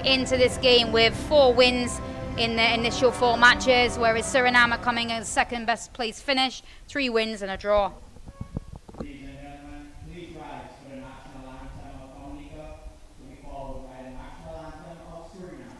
into this game with 4 wins in their initial 4 matches, whereas Suriname are coming as second best place finish, 3 wins and a draw. Ladies and gentlemen, please rise for the national anthem of Dominica, to be followed by the national anthem of Suriname.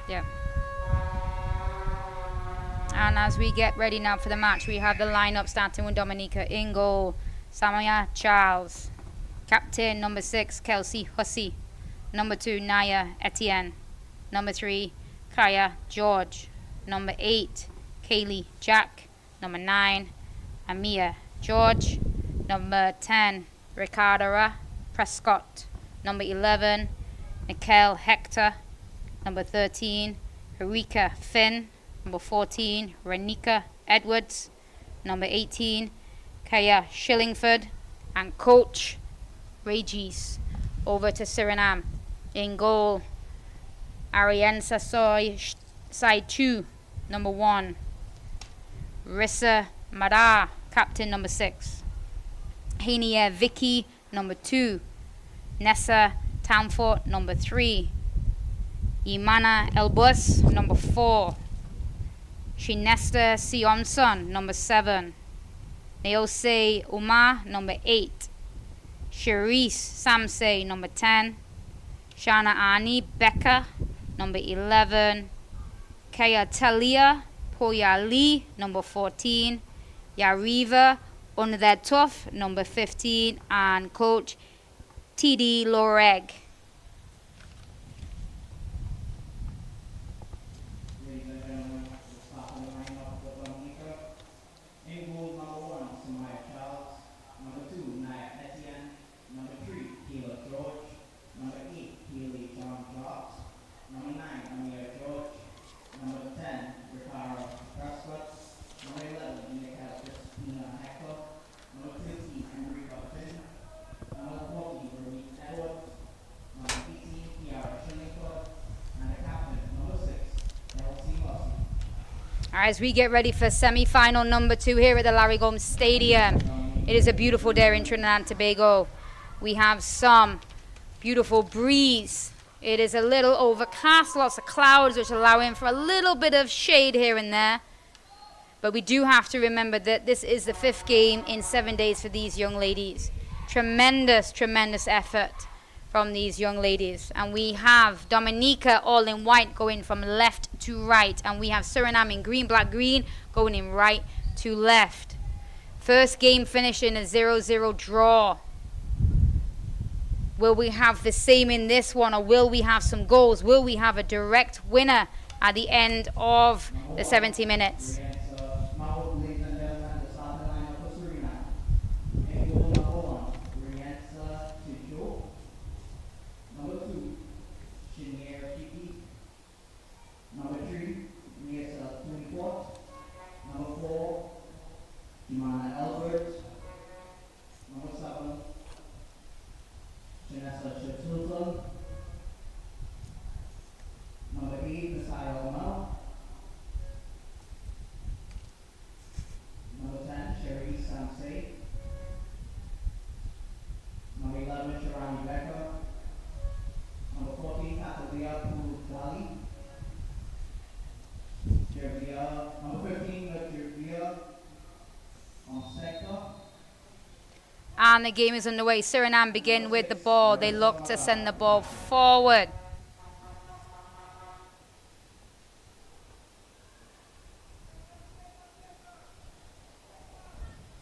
Yeah. And as we get ready now for the match, we have the lineup starting with Dominica in goal. Samaya Charles. Captain number 6, Kelsey Hussey. Number 2, Naya Etienne. Number 3, Kaya George. Number 8, Kaylee Jack. Number 9, Amia George. Number 10, Ricardo Prescott. Number 11, Nicole Hector. Number 13, Harika Finn. Number 14, Renika Edwards. Number 18, Kaya Shillingford. And coach Regis. Over to Suriname. In goal, Ariensa Soy Side 2. Number 1, Rissa Madar, captain number 6. Hania Vicky, number 2. Nessa Tamfort, number 3. Imana Elbus, number 4. Shinesta Sionson, number 7. Neose Umar, number 8. Cherise Samse, number 10. Shana Ani Becca, number 11. Kaya Talia Poyali, number 14. Yariva Unvetov, number 15. And coach TD Loreg. As we get ready for semi-final number 2 here at the Larry Gomes Stadium. It is a beautiful day in Trinidad and Tobago. We have some beautiful breeze. It is a little overcast, lots of clouds which allow in for a little bit of shade here and there. But we do have to remember that this is the 5th game in 7 days for these young ladies. Tremendous, tremendous effort from these young ladies. And we have Dominica all in white going from left to right. And we have Suriname in green, black, green going in right to left. First game finished in a 0-0 draw. Will we have the same in this one, or will we have some goals? Will we have a direct winner at the end of the 70 minutes. Now, ladies and gentlemen, the starting lineup for Suriname. In goal number 1, Chicho. Number 2, Chinier Kiki. Number 3, Miesa Tuniport. Number 4, Imana Albert. Number 7, Chinesa Chitulton. Number 8, Messiah Omar. Number 10, Sherry Samsey. Number 11, Sharani Becker. Number 14, Catalia Pulgali. Number 15, Jervia Fonseca. And the game is underway. Suriname begin with the ball. They look to send the ball forward.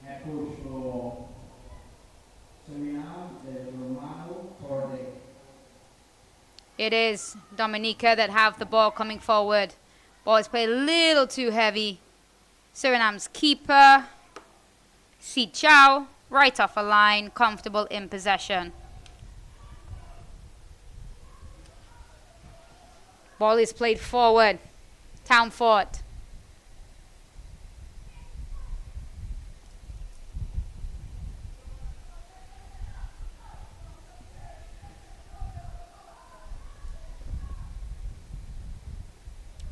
Head coach for Suriname is Romano Corday. It is Dominica that have the ball coming forward. Ball is played a little too heavy. Suriname's keeper, Si Chow, right off a line, comfortable in possession. Ball is played forward. Town Fort.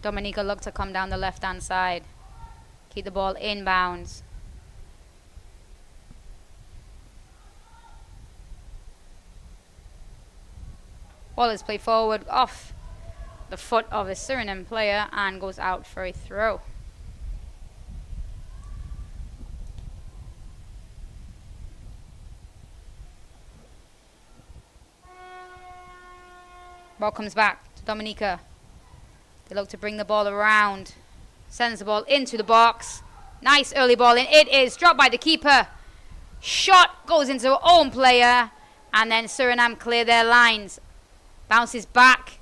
Dominica look to come down the left-hand side. Keep the ball inbounds. Ball is played forward off the foot of a Suriname player and goes out for a throw. Ball comes back to Dominica. They look to bring the ball around. Sends the ball into the box. Nice early ball in. It is dropped by the keeper. Shot goes into our own player. And then Suriname clear their lines. Bounces back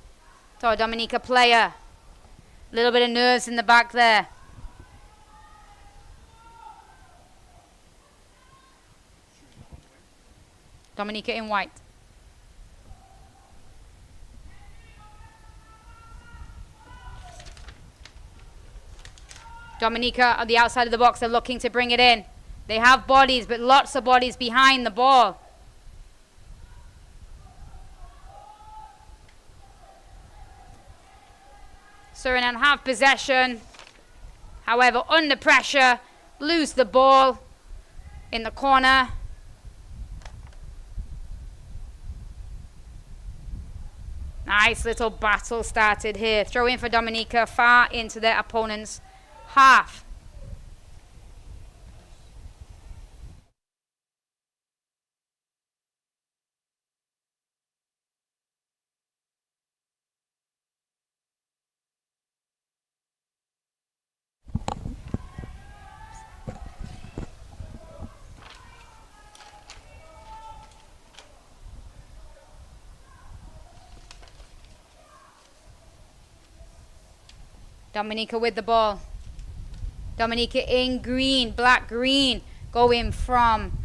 to our Dominica player. A little bit of nerves in the back there. Dominica in white. Dominica on the outside of the box are looking to bring it in. They have bodies, but lots of bodies behind the ball. Suriname have possession. However, under pressure, lose the ball in the corner. Nice little battle started here. Throw in for Dominica far into their opponent's half. Dominica with the ball. Dominica in green, black green, going from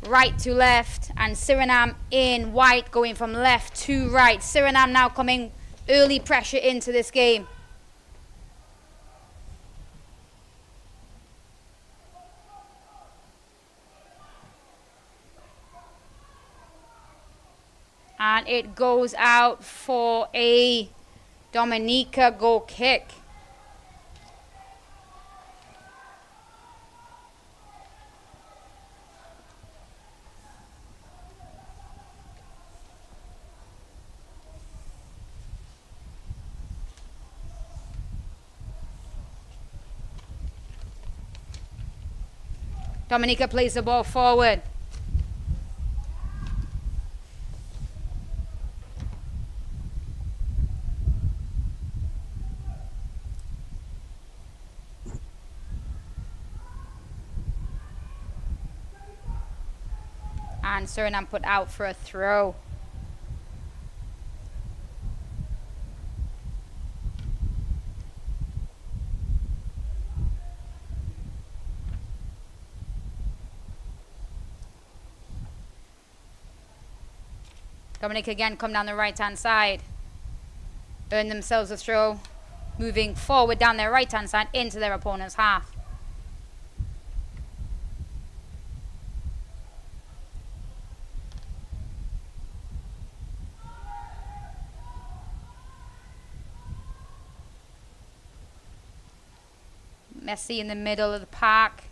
right to left, and Suriname in white, going from left to right. Suriname now coming early pressure into this game. And it goes out for a Dominica goal kick. Dominica plays the ball forward. And Suriname put out for a throw. Dominica again come down the right-hand side. Earn themselves a throw. Moving forward down their right-hand side into their opponent's half. Messi in the middle of the park.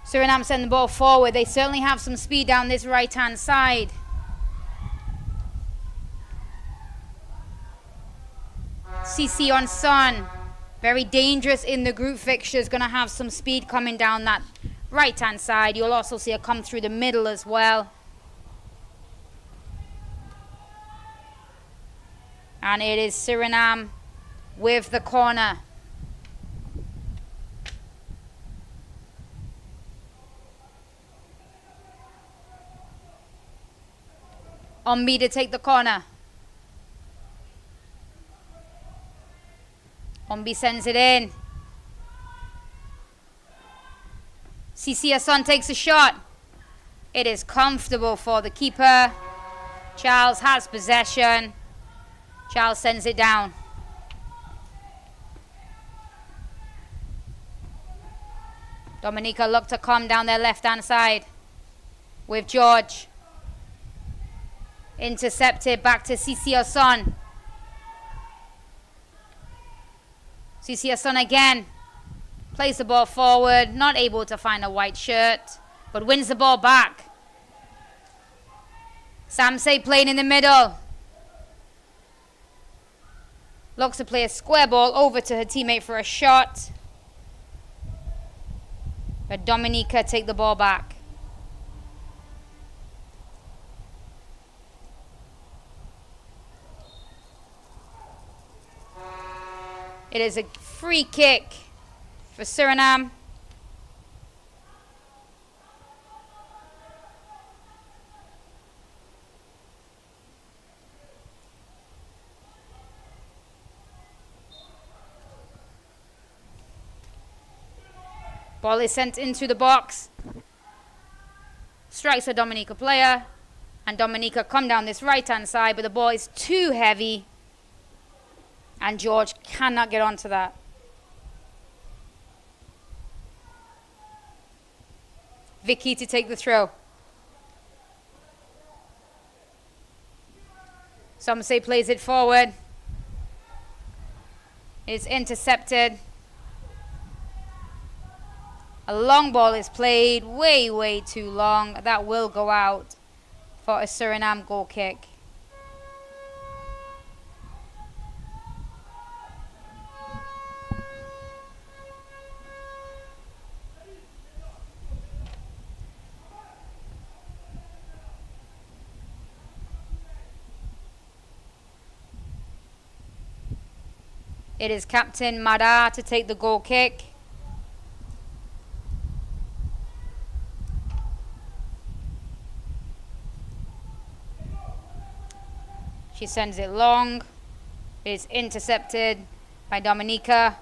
Suriname send the ball forward. They certainly have some speed down this right-hand side. CC on Son. Very dangerous in the group fixtures. Going to have some speed coming down that right-hand side. You'll also see it come through the middle as well. And it is Suriname with the corner. Ombi to take the corner. Ombi sends it in. CC Hassan takes a shot. It is comfortable for the keeper. Charles has possession. Charles sends it down. Dominica look to come down their left-hand side with George. Intercepted back to CC Hassan. CC Hassan again. Plays the ball forward. Not able to find a white shirt, but wins the ball back. Samsei playing in the middle. Looks to play a square ball over to her teammate for a shot. But Dominica take the ball back. It is a free kick for Suriname. Ball is sent into the box. Strikes a Dominica player. And Dominica come down this right-hand side, but the ball is too heavy. And George cannot get onto that. Vicky to take the throw. Samsei plays it forward. It's intercepted. A long ball is played, way too long. That will go out for a Suriname goal kick. It is Captain Mada to take the goal kick. She sends it long. It's intercepted by Dominica.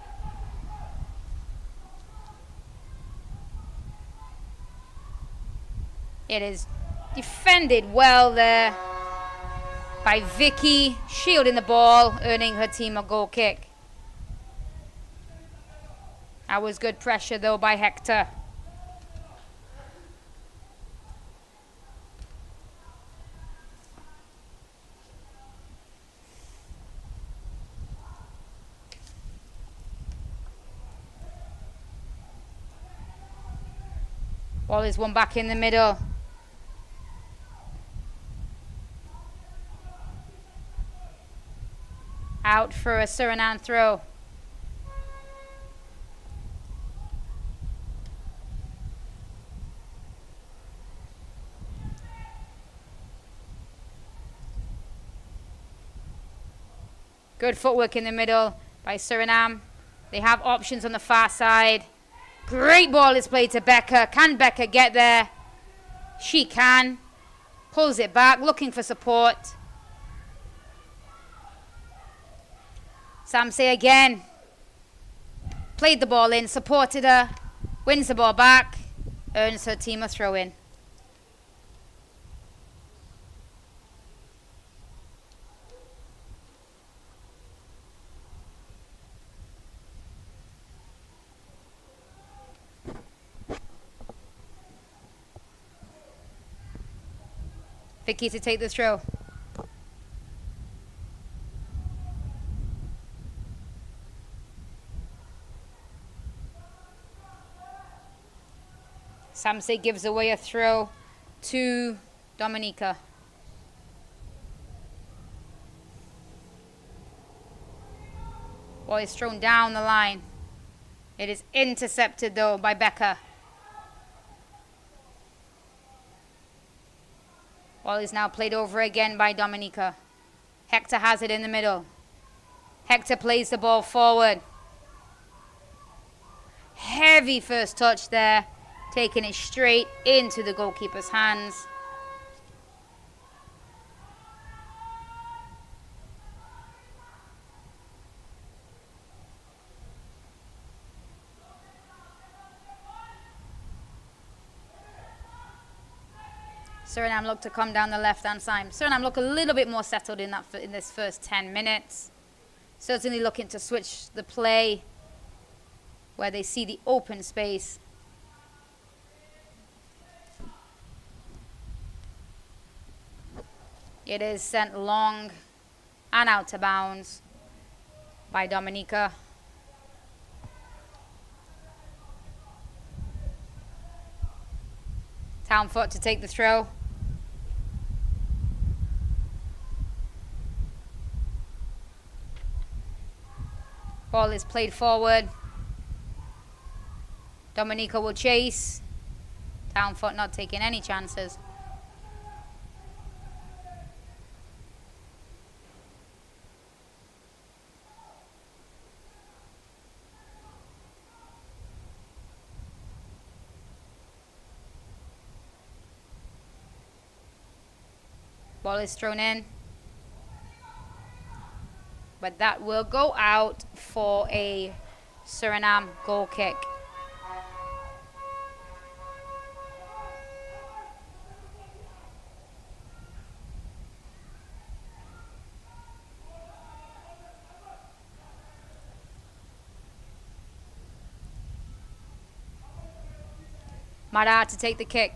It is defended well there by Vicky, shielding the ball, earning her team a goal kick. That was good pressure though by Hector. Ball is one back in the middle. Out for a Suriname throw. Good footwork in the middle by Suriname. They have options on the far side. Great ball is played to Becca. Can Becca get there? She can. Pulls it back, looking for support. Samsei again. Played the ball in, supported her. Wins the ball back. earns her team a throw-in. Vicky to take the throw. Samse gives away a throw to Dominica. Ball is thrown down the line. It is intercepted though by Becca. Ball is now played over again by Dominica. Hector has it in the middle. Hector plays the ball forward. Heavy first touch there. Taking it straight into the goalkeeper's hands. Suriname look to come down the left-hand side. Suriname look a little bit more settled in this first 10 minutes. Certainly looking to switch the play where they see the open space. It is sent long and out of bounds by Dominica. Townfoot to take the throw. Ball is played forward. Dominica will chase. Townfoot not taking any chances. Ball is thrown in, but that will go out for a Suriname goal kick. Mara to take the kick.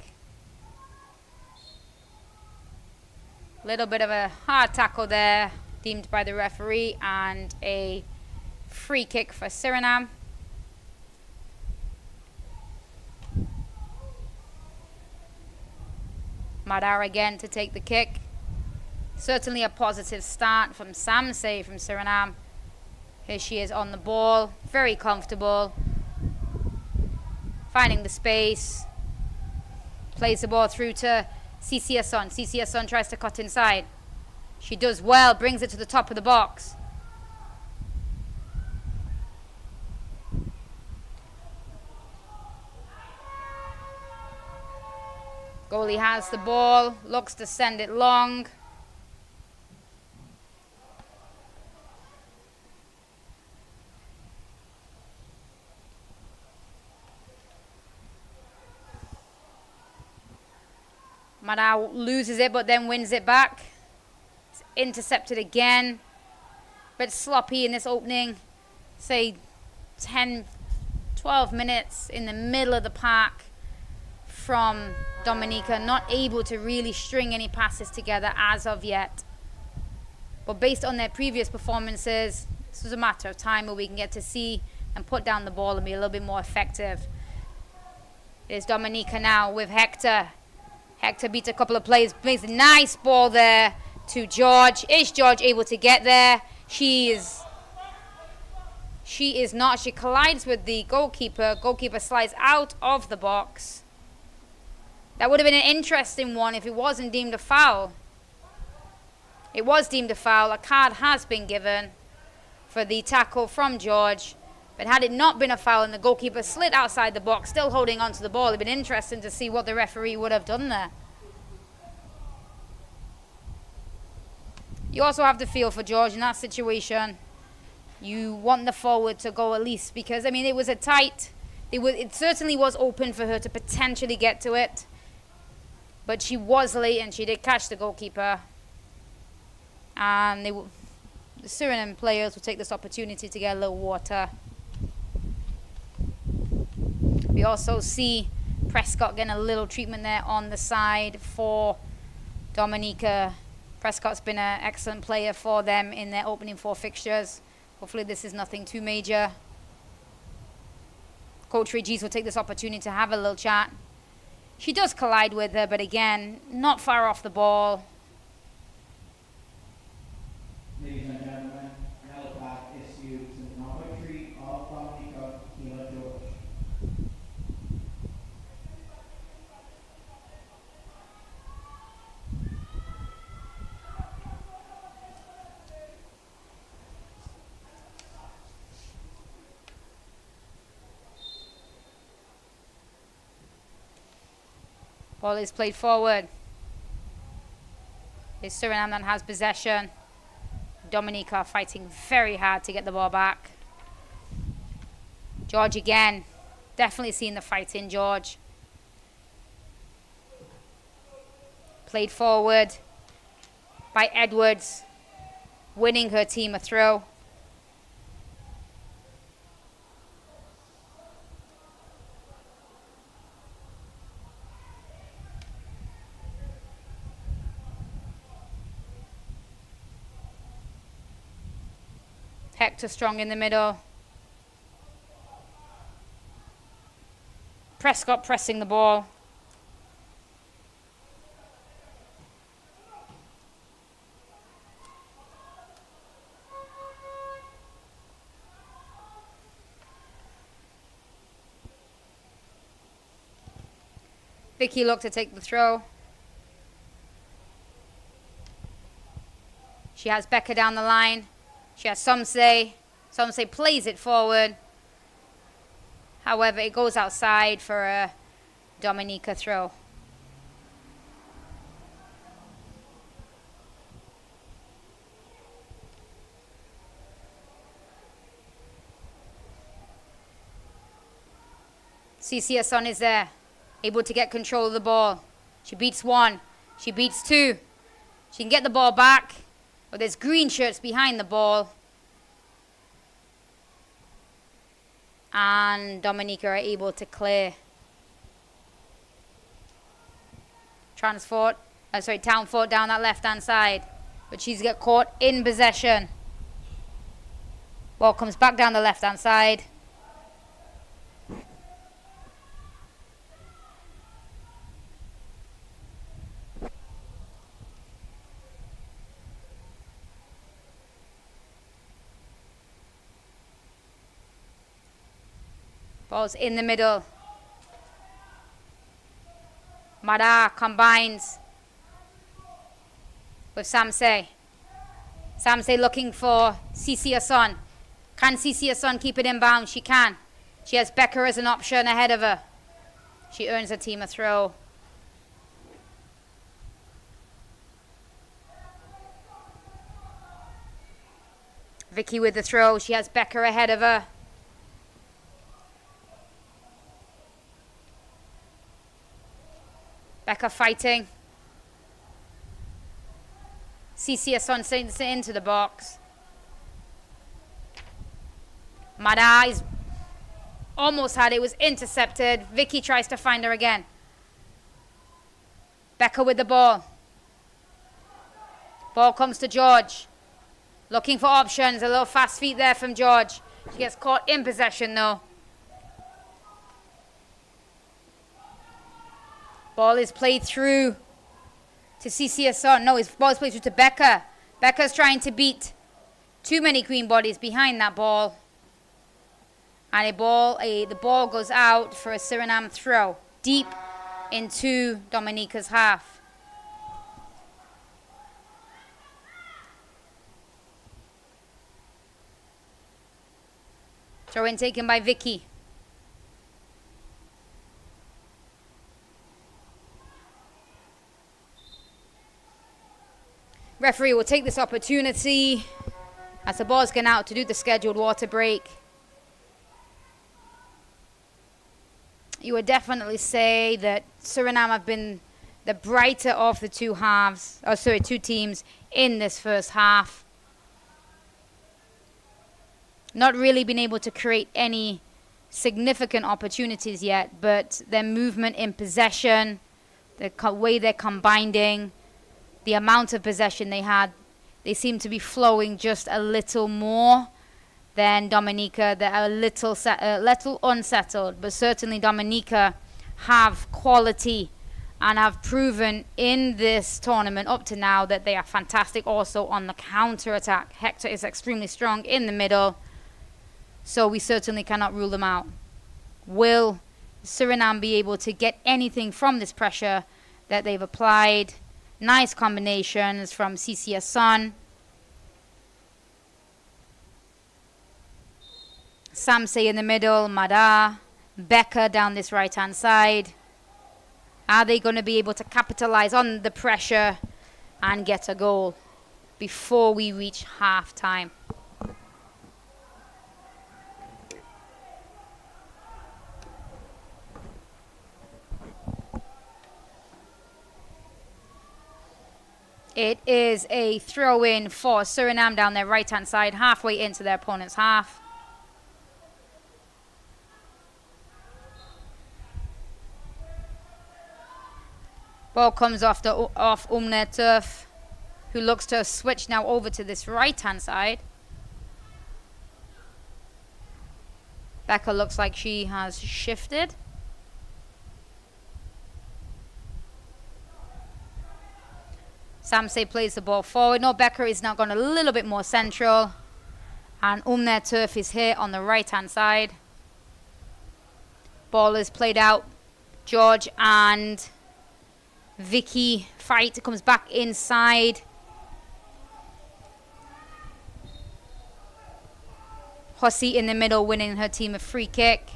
Little bit of a hard tackle there, deemed by the referee, and a free kick for Suriname. Madar again to take the kick. Certainly a positive start from Samse from Suriname. Here she is on the ball, very comfortable, finding the space, plays the ball through to CCSon. CCSon tries to cut inside. She does well, brings it to the top of the box. Goalie has the ball, looks to send it long. Madao loses it but then wins it back. It's intercepted again. Bit sloppy in this opening, say 10, 12 minutes in the middle of the park from Dominica. Not able to really string any passes together as of yet. But based on their previous performances, this is a matter of time where we can get to see and put down the ball and be a little bit more effective. It is Dominica now with Hector. Hector beats a couple of players, makes a nice ball there to George. Is George able to get there? She is not. She collides with the goalkeeper. Goalkeeper slides out of the box. That would have been an interesting one if it wasn't deemed a foul. It was deemed a foul. A card has been given for the tackle from George. But had it not been a foul and the goalkeeper slid outside the box, still holding on to the ball, it would have been interesting to see what the referee would have done there. You also have to feel for George in that situation. You want the forward to go at least because, I mean, it was a tight It certainly was open for her to potentially get to it. But she was late and she did catch the goalkeeper. And the Suriname players will take this opportunity to get a little water. We also see Prescott getting a little treatment there on the side for Dominica. Prescott's been an excellent player for them in their opening 4 fixtures. Hopefully this is nothing too major. Coach Regis will take this opportunity to have a little chat. She does collide with her, but again, not far off the ball. Ladies and gentlemen, yellow card issued to number 3 of Dominica, Keela George. Ball is played forward. It's Suriname that has possession. Dominica fighting very hard to get the ball back. George again. Definitely seeing the fight in George. Played forward by Edwards. Winning her team a throw. Hector strong in the middle. Prescott pressing the ball. Vicky looked to take the throw. She has Becca down the line. She has Somsay plays it forward. However, it goes outside for a Dominica throw. CCSon is there, able to get control of the ball. She beats 1. She beats 2. She can get the ball back. But there's green shirts behind the ball. And Dominica are able to clear. Town fought down that left-hand side. But she's got caught in possession. Ball comes back down the left-hand side. Ball's in the middle. Mada combines with Samsay. Samsay looking for CCSon. Can CCSon keep it inbound? She can. She has Becker as an option ahead of her. She earns her team a throw. Vicky with the throw. She has Becker ahead of her. Becca fighting. CCSon sends it into the box. Mada is almost had it. Was intercepted. Vicky tries to find her again. Becca with the ball. Ball comes to George. Looking for options. A little fast feet there from George. She gets caught in possession though. Ball is played through to CCSon. No, his ball is played through to Becca. Becca's trying to beat too many green bodies behind that ball. And the ball goes out for a Suriname throw. Deep into Dominica's half. Throw in taken by Vicky. Referee will take this opportunity as the ball's gone out to do the scheduled water break. you would definitely say that Suriname have been the brighter of the two teams in this first half. Not really been able to create any significant opportunities yet, but their movement in possession, the way they're combining, the amount of possession they had, they seem to be flowing just a little more than Dominica. They're a little unsettled, but certainly Dominica have quality and have proven in this tournament up to now that they are fantastic also on the counter attack. Hector is extremely strong in the middle, so we certainly cannot rule them out. Will Suriname be able to get anything from this pressure that they've applied? Nice combinations from CCS Son. Samse in the middle, Mada, Becker down this right hand side. Are they going to be able to capitalize on the pressure and get a goal before we reach half time? It is a throw-in for Suriname down their right-hand side, halfway into their opponent's half. Ball comes off Turf, who looks to switch now over to this right-hand side. Becca looks like she has shifted. Samse plays the ball forward. No, Becker is now gone a little bit more central. And Turf is here on the right-hand side. Ball is played out. George and Vicky fight. It comes back inside. Hossi in the middle winning her team a free kick.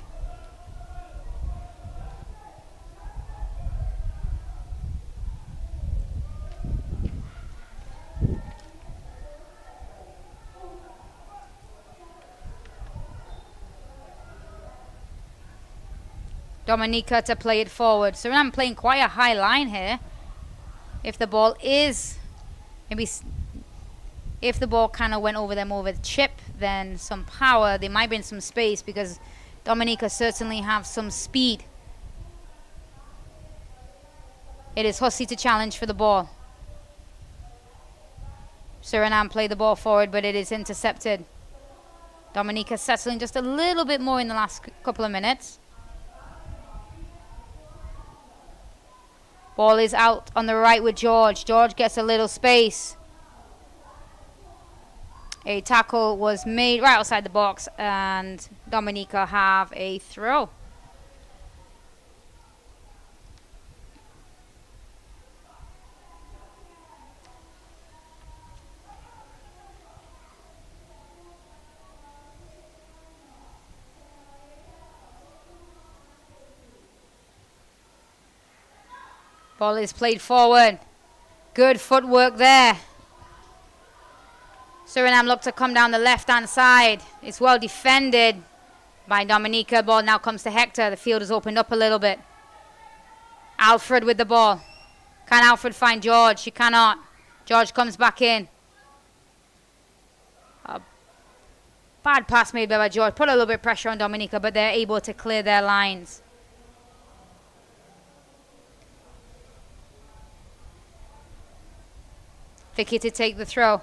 Dominica to play it forward. So I'm playing quite a high line here. If the ball is, if the ball kind of went over them over the chip, then some power, they might be in some space because Dominica certainly have some speed. It is Hossi to challenge for the ball. Suriname play the ball forward, but it is intercepted. Dominica settling just a little bit more in the last couple of minutes. Ball is out on the right with George. George gets a little space. A tackle was made right outside the box and Dominica have a throw. Ball is played forward. Good footwork there. Suriname look to come down the left-hand side. It's well defended by Dominica. Ball now comes to Hector. The field has opened up a little bit. Alfred with the ball. Can Alfred find George? She cannot. George comes back in. A bad pass made by George. Put a little bit of pressure on Dominica, but they're able to clear their lines. Vicky to take the throw.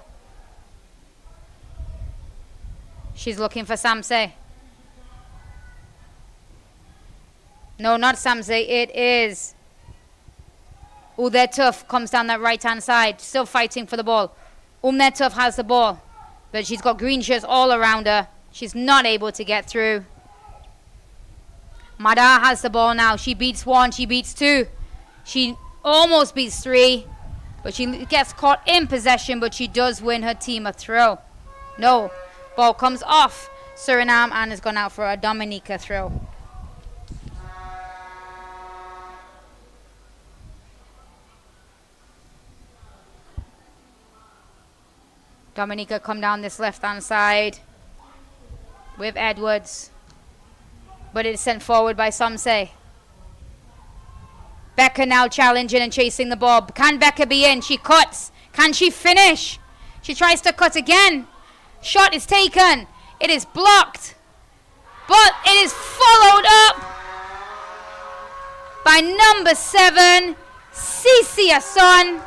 She's looking for Samse. No, not Samse. It is. They're tough. Comes down that right-hand side. Still fighting for the ball. They're tough has the ball. But she's got green shirts all around her. She's not able to get through. Mada has the ball now. She beats one. She beats two. She almost beats three. But she gets caught in possession, but she does win her team a throw. No. Ball comes off Suriname and has gone out for a Dominica throw. Dominica come down this left-hand side with Edwards. But it is sent forward by Samse. Becca now challenging and chasing the ball. Can Becca be in? She cuts. Can she finish? She tries to cut again. Shot is taken. It is blocked. But it is followed up by number 7, Cici Asson.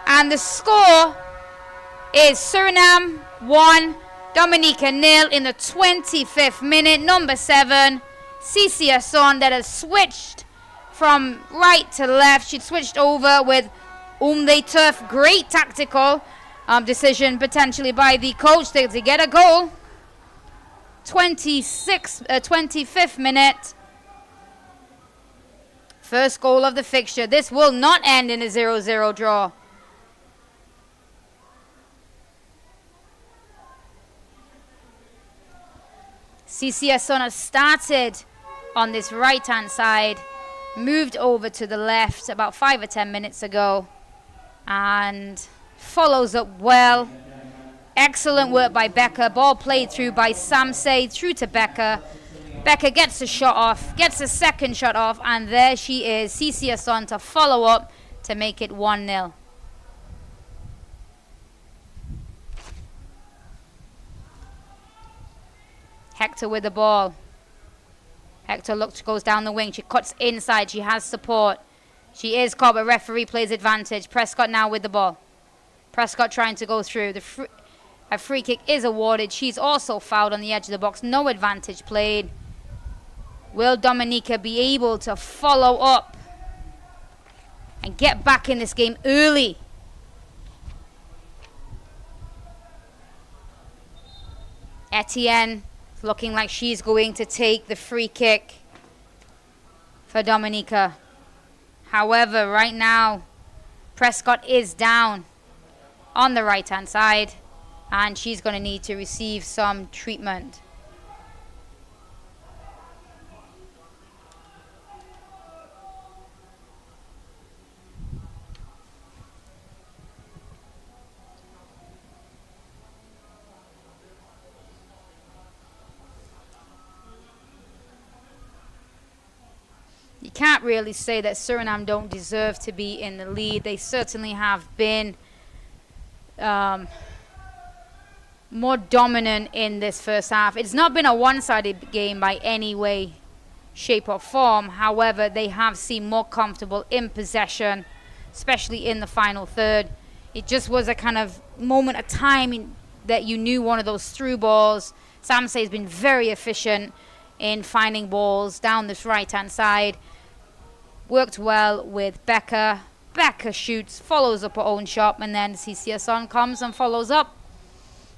And the score is Suriname 1, Dominica 0 in the 25th minute. Number 7, Cici Asson, that has switched from right to left. She switched over with Turf. Great tactical decision potentially by the coach to get a goal. 25th minute. First goal of the fixture. This will not end in a 0-0 draw. Cici Asson has started on this right-hand side, moved over to the left about 5 or 10 minutes ago, and follows up well. Excellent work by Becca. Ball played through by Samsei, through to Becca. Becca gets a shot off, gets a second shot off, and there she is, Cici Asson, to follow up to make it 1-0. Hector with the ball. Hector goes down the wing. She cuts inside. She has support. She is caught, but referee plays advantage. Prescott now with the ball. Prescott trying to go through. A free kick is awarded. She's also fouled on the edge of the box. No advantage played. Will Dominica be able to follow up and get back in this game early? Etienne looking like she's going to take the free kick for Dominica. However, right now, Prescott is down on the right-hand side, and she's going to need to receive some treatment. You can't really say that Suriname don't deserve to be in the lead. They certainly have been more dominant in this first half. It's not been a one-sided game by any way, shape or form. However, they have seemed more comfortable in possession, especially in the final third. It just was a kind of moment of time that you knew one of those through balls. Samsei has been very efficient in finding balls down this right-hand side. Worked well with Becca. Becca shoots, follows up her own shot, and then Cici Asson comes and follows up.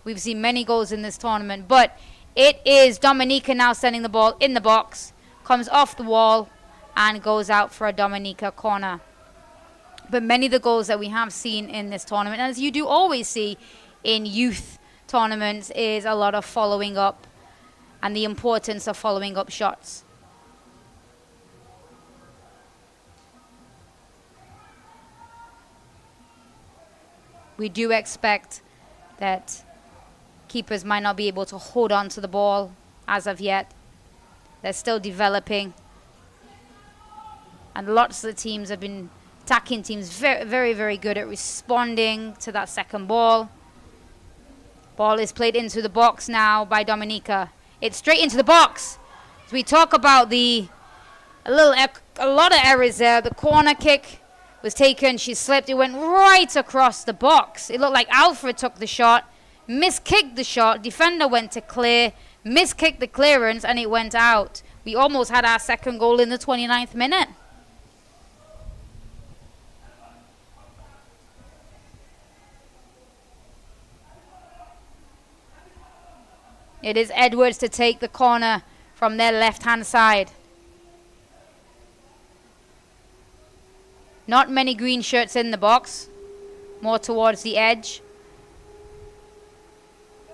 We've seen many goals in this tournament, but it is Dominica now sending the ball in the box, comes off the wall, and goes out for a Dominica corner. But many of the goals that we have seen in this tournament, as you do always see in youth tournaments, is a lot of following up and the importance of following up shots. We do expect that keepers might not be able to hold on to the ball as of yet. They're still developing. And lots of the teams have been, attacking teams, very, very, very good at responding to that second ball. Ball is played into the box now by Dominica. It's straight into the box. As we talk about a lot of errors there. The corner kick was taken, she slipped, it went right across the box. It looked like Alfred took the shot, miskicked the shot, defender went to clear, miskicked the clearance, and it went out. We almost had our second goal in the 29th minute. It is Edwards to take the corner from their left-hand side. Not many green shirts in the box, more towards the edge.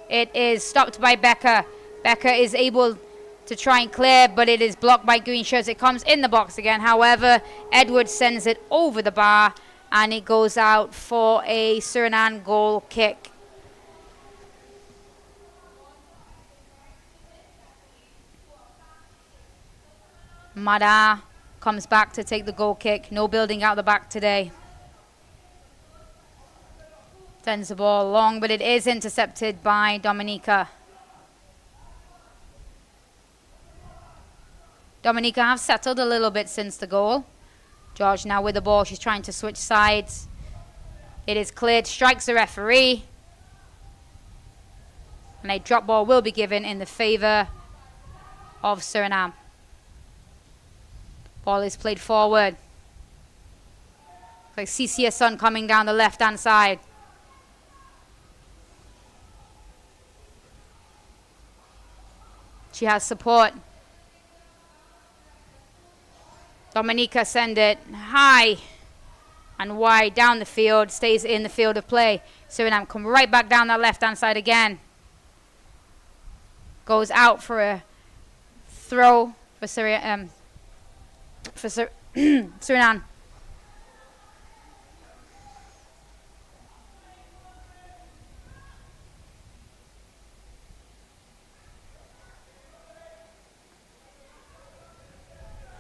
It is stopped by Becca. Becca is able to try and clear, but it is blocked by green shirts. It comes in the box again. However, Edwards sends it over the bar, and it goes out for a Suriname goal kick. Mada comes back to take the goal kick. No building out the back today. Sends the ball long, but it is intercepted by Dominica. Dominica have settled a little bit since the goal. George now with the ball. She's trying to switch sides. It is cleared. Strikes the referee. And a drop ball will be given in the favor of Suriname. Ball is played forward. Like CCS coming down the left-hand side. She has support. Dominica send it high and wide down the field. Stays in the field of play. Suriname come right back down that left-hand side again. Goes out for a throw for Suriname.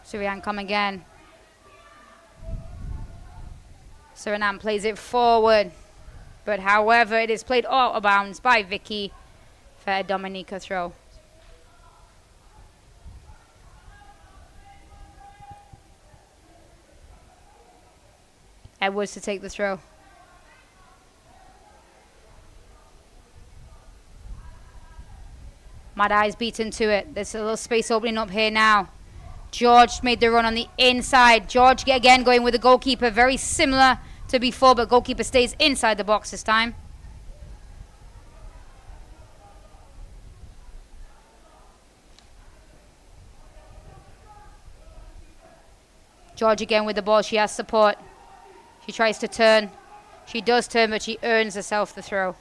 Suriname come again. Suriname plays it forward. But however, it is played out of bounds by Vicky for a Dominica throw. Edwards to take the throw. Mada is beaten to it. There's a little space opening up here now. George made the run on the inside. George again going with the goalkeeper. Very similar to before, but goalkeeper stays inside the box this time. George again with the ball. She has support. She tries to turn. She does turn, but she earns herself the throw.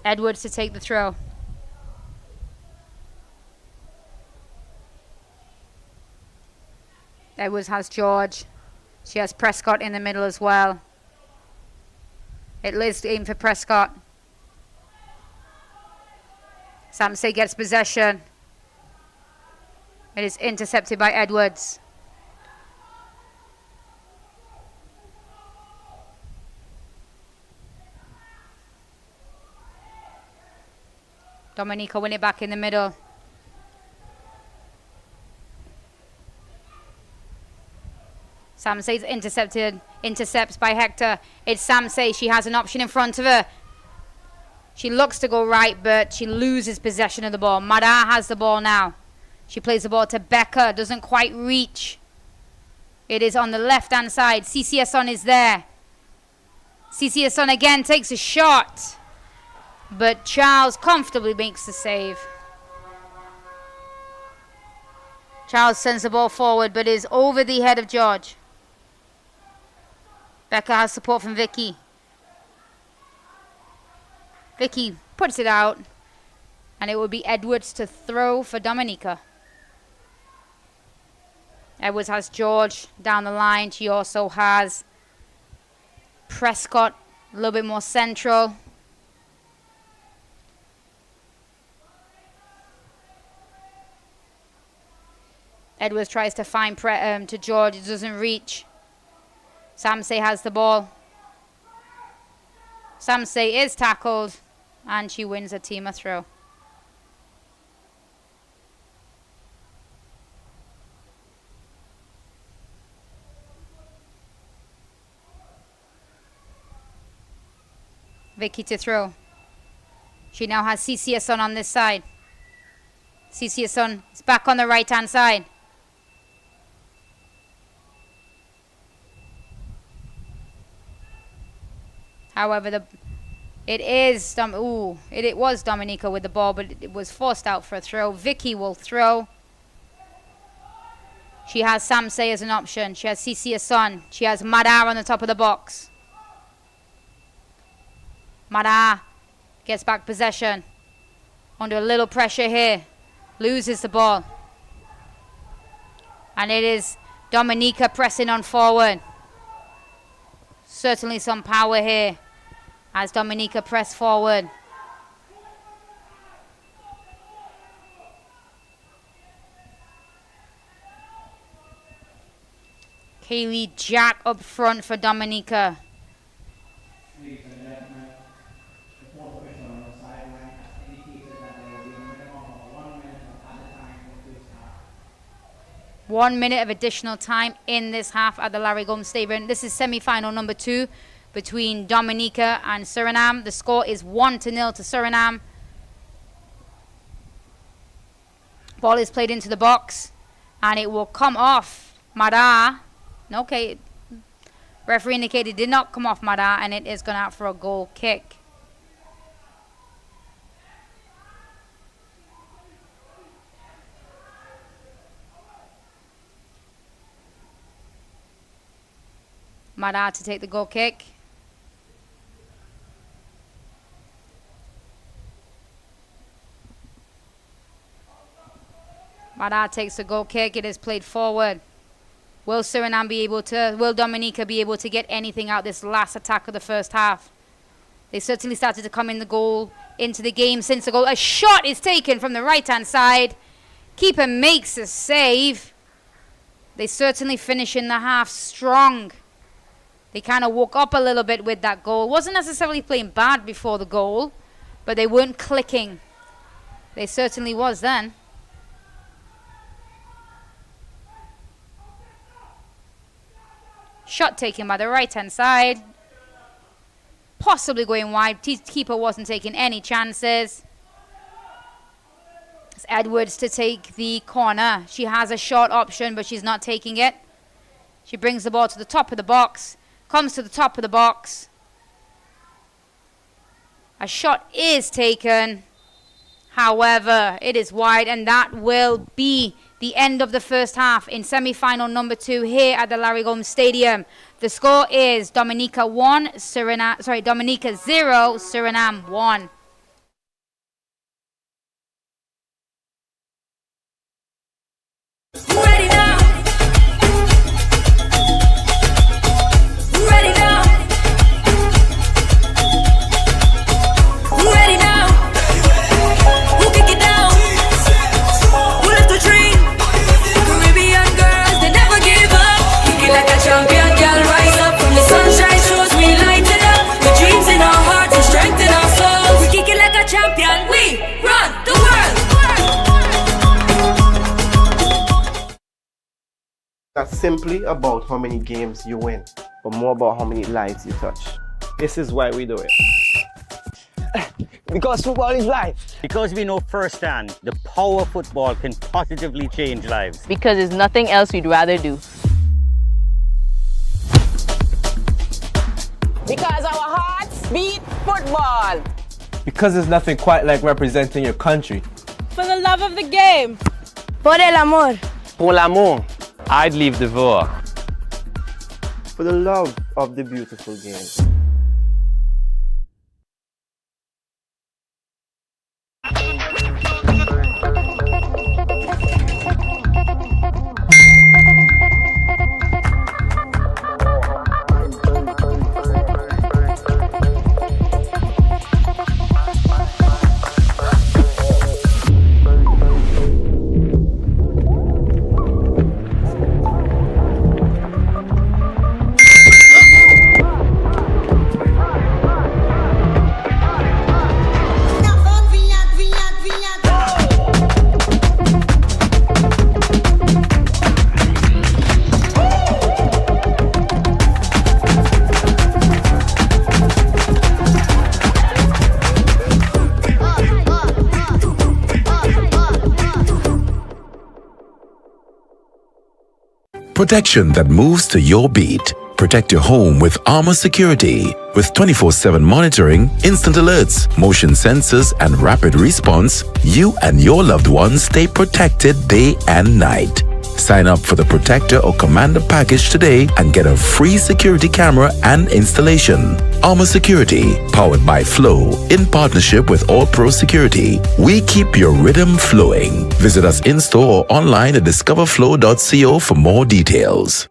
Edwards to take the throw. Edwards has George. She has Prescott in the middle as well. It is aim for Prescott. Samsey gets possession. It is intercepted by Edwards. Dominica win it back in the middle. Samsey's intercepts by Hector. It's Samsey. She has an option in front of her. She looks to go right, but she loses possession of the ball. Mada has the ball now. She plays the ball to Becca. Doesn't quite reach. It is on the left-hand side. CCS is there. CCS again takes a shot. But Charles comfortably makes the save. Charles sends the ball forward, but is over the head of George. Becca has support from Vicky. Vicky puts it out. And it will be Edwards to throw for Dominica. Edwards has George down the line. She also has Prescott a little bit more central. Edwards tries to find to George. It doesn't reach. Samsey has the ball. Samsey is tackled. And she wins a team a throw. Vicky to throw. She now has CCS on this side. CCS is back on the right hand side. However, it was Dominica with the ball, but it was forced out for a throw. Vicky will throw. She has Samsey as an option. She has CCS. She has Mada on the top of the box. Mada gets back possession. Under a little pressure here. Loses the ball. And it is Dominica pressing on forward. Certainly some power here as Dominica press forward. Kaylee Jack up front for Dominica. Ladies and gentlemen, the fourth official on the sideline has indicated that there will be a minimum of 1 minute of added time in this half. 1 minute of additional time in this half at the Larry Gomes Stadium. This is semi-final number 2 between Dominica and Suriname. The score is 1-0 to Suriname. Ball is played into the box and it will come off Mada. Okay, referee indicated it did not come off Mada, and it is going out for a goal kick. Mada to take the goal kick. Mada takes the goal kick. It is played forward. Will Dominica be able to get anything out this last attack of the first half? They certainly started to come in the goal into the game since the goal. A shot is taken from the right-hand side. Keeper makes a save. They certainly finish in the half strong. They kind of woke up a little bit with that goal. Wasn't necessarily playing bad before the goal, but they weren't clicking. They certainly was then. Shot taken by the right-hand side. Possibly going wide. Keeper wasn't taking any chances. It's Edwards to take the corner. She has a short option, but she's not taking it. She brings the ball to the top of the box. Comes to the top of the box. A shot is taken. However, it is wide, and that will be the end of the first half in semi-final number 2 here at the Larry Gomes Stadium. The score is Dominica 0, Suriname 1. Ready now. Ready now. Ready now. We'll kick it down. We'll lift the dream. Caribbean girls, they never give up. Kick it like a champion, girl, rise up. From the sunshine shows we light it up. The dreams in our hearts and strength in our souls. We kick it like a champion. We run the world. That's simply about how many games you win, but more about how many lives you touch. This is why we do it. Because football is life. Because we know firsthand the power of football can positively change lives. Because there's nothing else we'd rather do. Because our hearts beat football. Because there's nothing quite like representing your country. For the love of the game. Por el amor. Pour l'amour. I'd leave the voix. For the love of the beautiful game. Protection that moves to your beat. Protect your home with Armor Security. With 24/7 monitoring, instant alerts, motion sensors, and rapid response, you and your loved ones stay protected day and night. Sign up for the Protector or Commander package today and get a free security camera and installation. Armor Security, powered by Flow, in partnership with All Pro Security. We keep your rhythm flowing. Visit us in-store or online at discoverflow.co for more details.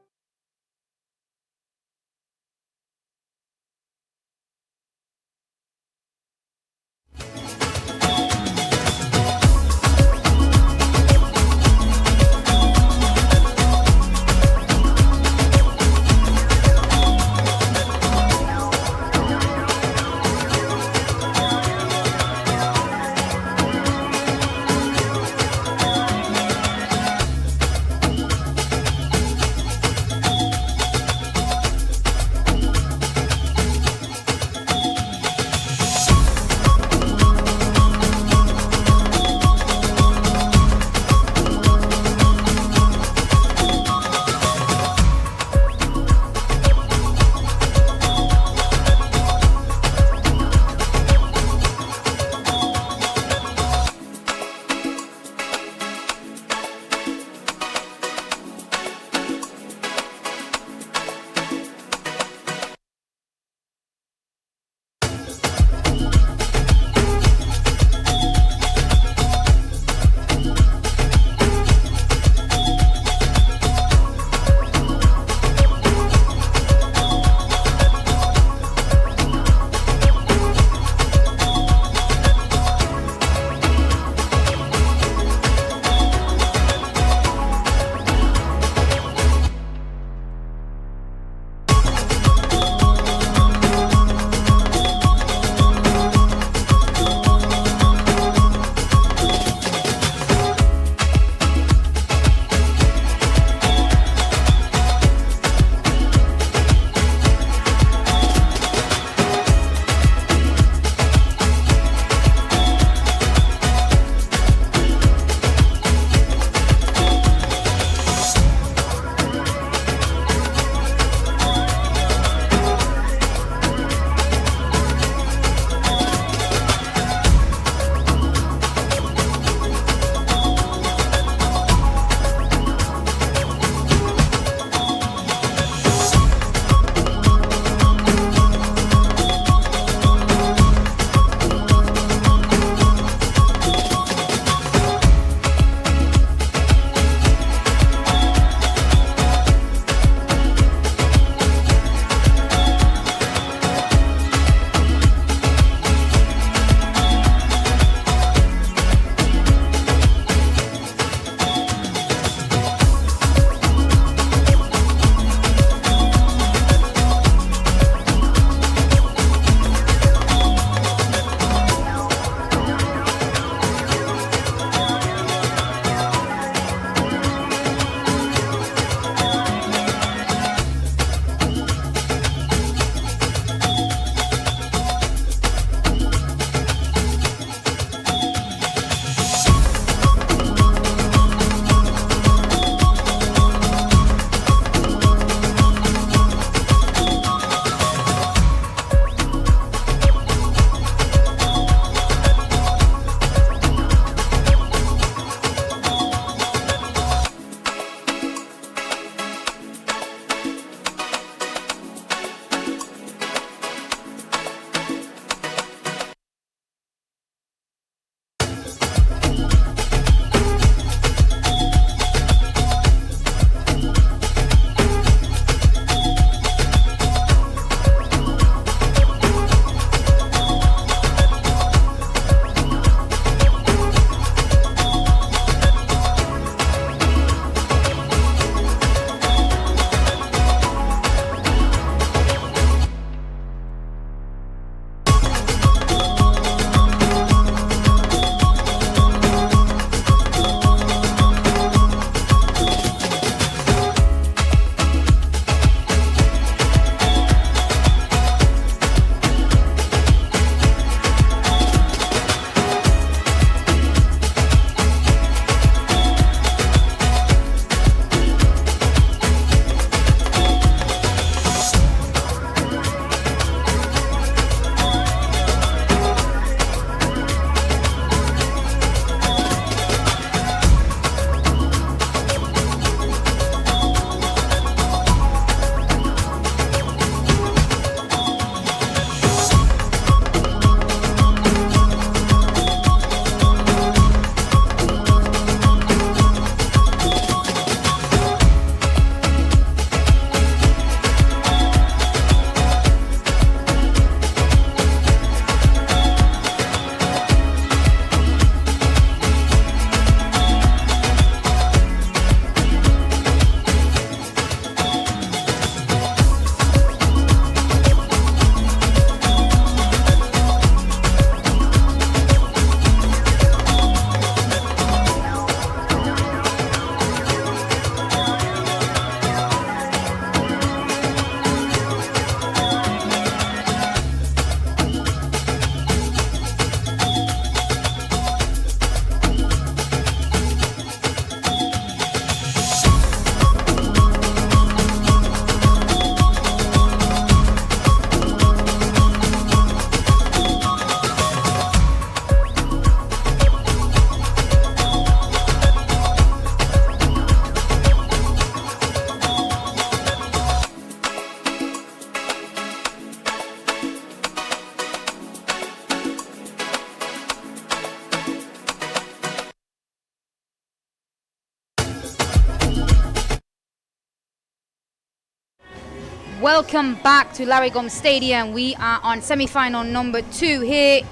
Welcome back to Larry Gomes Stadium. We are on semi-final number 2 here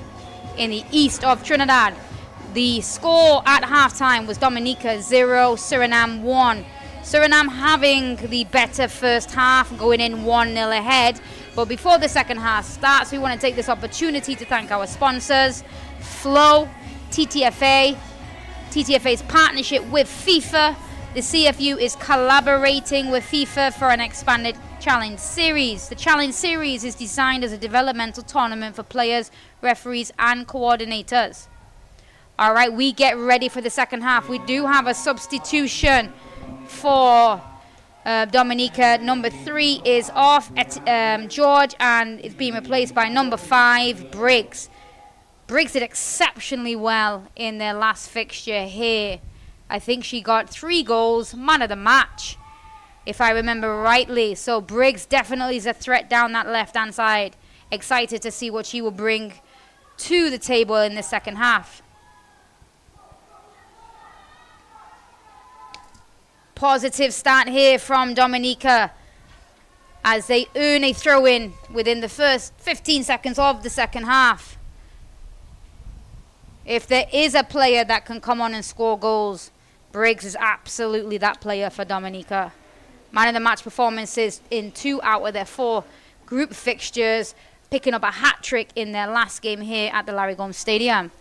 in the east of Trinidad. The score at halftime was Dominica 0, Suriname 1. Suriname having the better first half, going in 1-0 ahead. But before the second half starts, we want to take this opportunity to thank our sponsors, Flow, TTFA's partnership with FIFA. The CFU is collaborating with FIFA for an expanded Challenge Series. The Challenge Series is designed as a developmental tournament for players, referees, and coordinators. All right, we get ready for the second half. We do have a substitution for Dominica. Number 3 is off at George, and it's being replaced by number 5, Briggs. Briggs did exceptionally well in their last fixture here. I think she got 3 goals, man of the match, if I remember rightly. So Briggs definitely is a threat down that left-hand side. Excited to see what she will bring to the table in the second half. Positive start here from Dominica as they earn a throw-in within the first 15 seconds of the second half. If there is a player that can come on and score goals, Briggs is absolutely that player for Dominica. Man of the match performances in 2 out of their 4 group fixtures, picking up a hat-trick in their last game here at the Larry Gomes Stadium.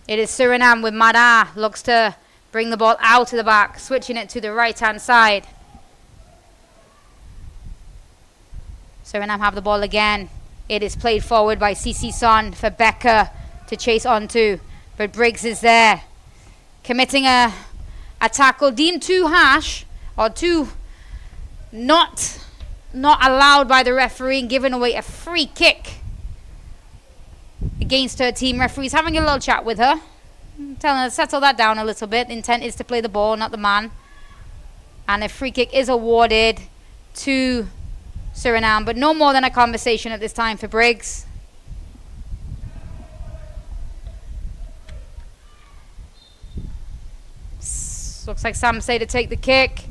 It is Suriname with Mada, looks to bring the ball out of the back, switching it to the right-hand side. Suriname have the ball again. It is played forward by CC Son for Becca to chase onto, but Briggs is there, committing a tackle deemed too harsh or too not allowed by the referee, and giving away a free kick against her team. Referee's having a little chat with her, telling her to settle that down a little bit. The intent is to play the ball, not the man. And a free kick is awarded to Suriname, but no more than a conversation at this time for Briggs. Looks like Samsay to take the kick.